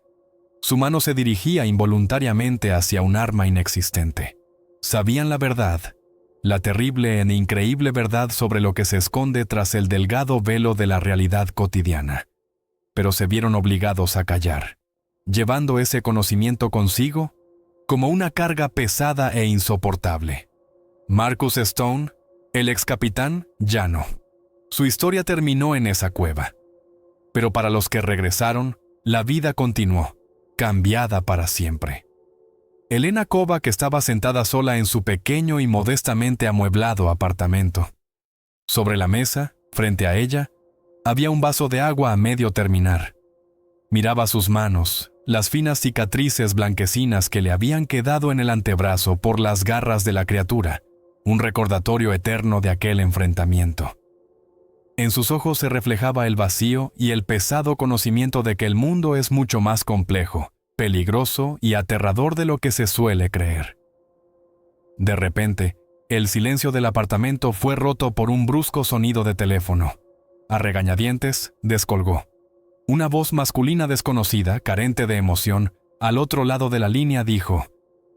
[SPEAKER 1] Su mano se dirigía involuntariamente hacia un arma inexistente. Sabían la verdad, la terrible e increíble verdad sobre lo que se esconde tras el delgado velo de la realidad cotidiana. Pero se vieron obligados a callar, llevando ese conocimiento consigo como una carga pesada e insoportable. Marcus Stone, el ex capitán, ya no. Su historia terminó en esa cueva. Pero para los que regresaron, la vida continuó, cambiada para siempre. Elena Kovac estaba sentada sola en su pequeño y modestamente amueblado apartamento. Sobre la mesa, frente a ella, había un vaso de agua a medio terminar. Miraba sus manos, las finas cicatrices blanquecinas que le habían quedado en el antebrazo por las garras de la criatura, un recordatorio eterno de aquel enfrentamiento. En sus ojos se reflejaba el vacío y el pesado conocimiento de que el mundo es mucho más complejo, peligroso y aterrador de lo que se suele creer. De repente, el silencio del apartamento fue roto por un brusco sonido de teléfono. A regañadientes, descolgó. Una voz masculina desconocida, carente de emoción, al otro lado de la línea dijo: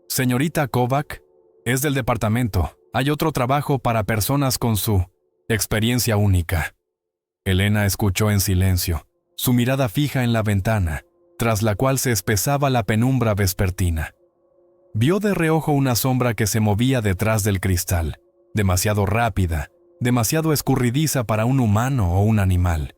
[SPEAKER 1] «Señorita Kovac, es del departamento. Hay otro trabajo para personas con su experiencia única». Elena escuchó en silencio, su mirada fija en la ventana, tras la cual se espesaba la penumbra vespertina. Vio de reojo una sombra que se movía detrás del cristal, demasiado rápida, demasiado escurridiza para un humano o un animal.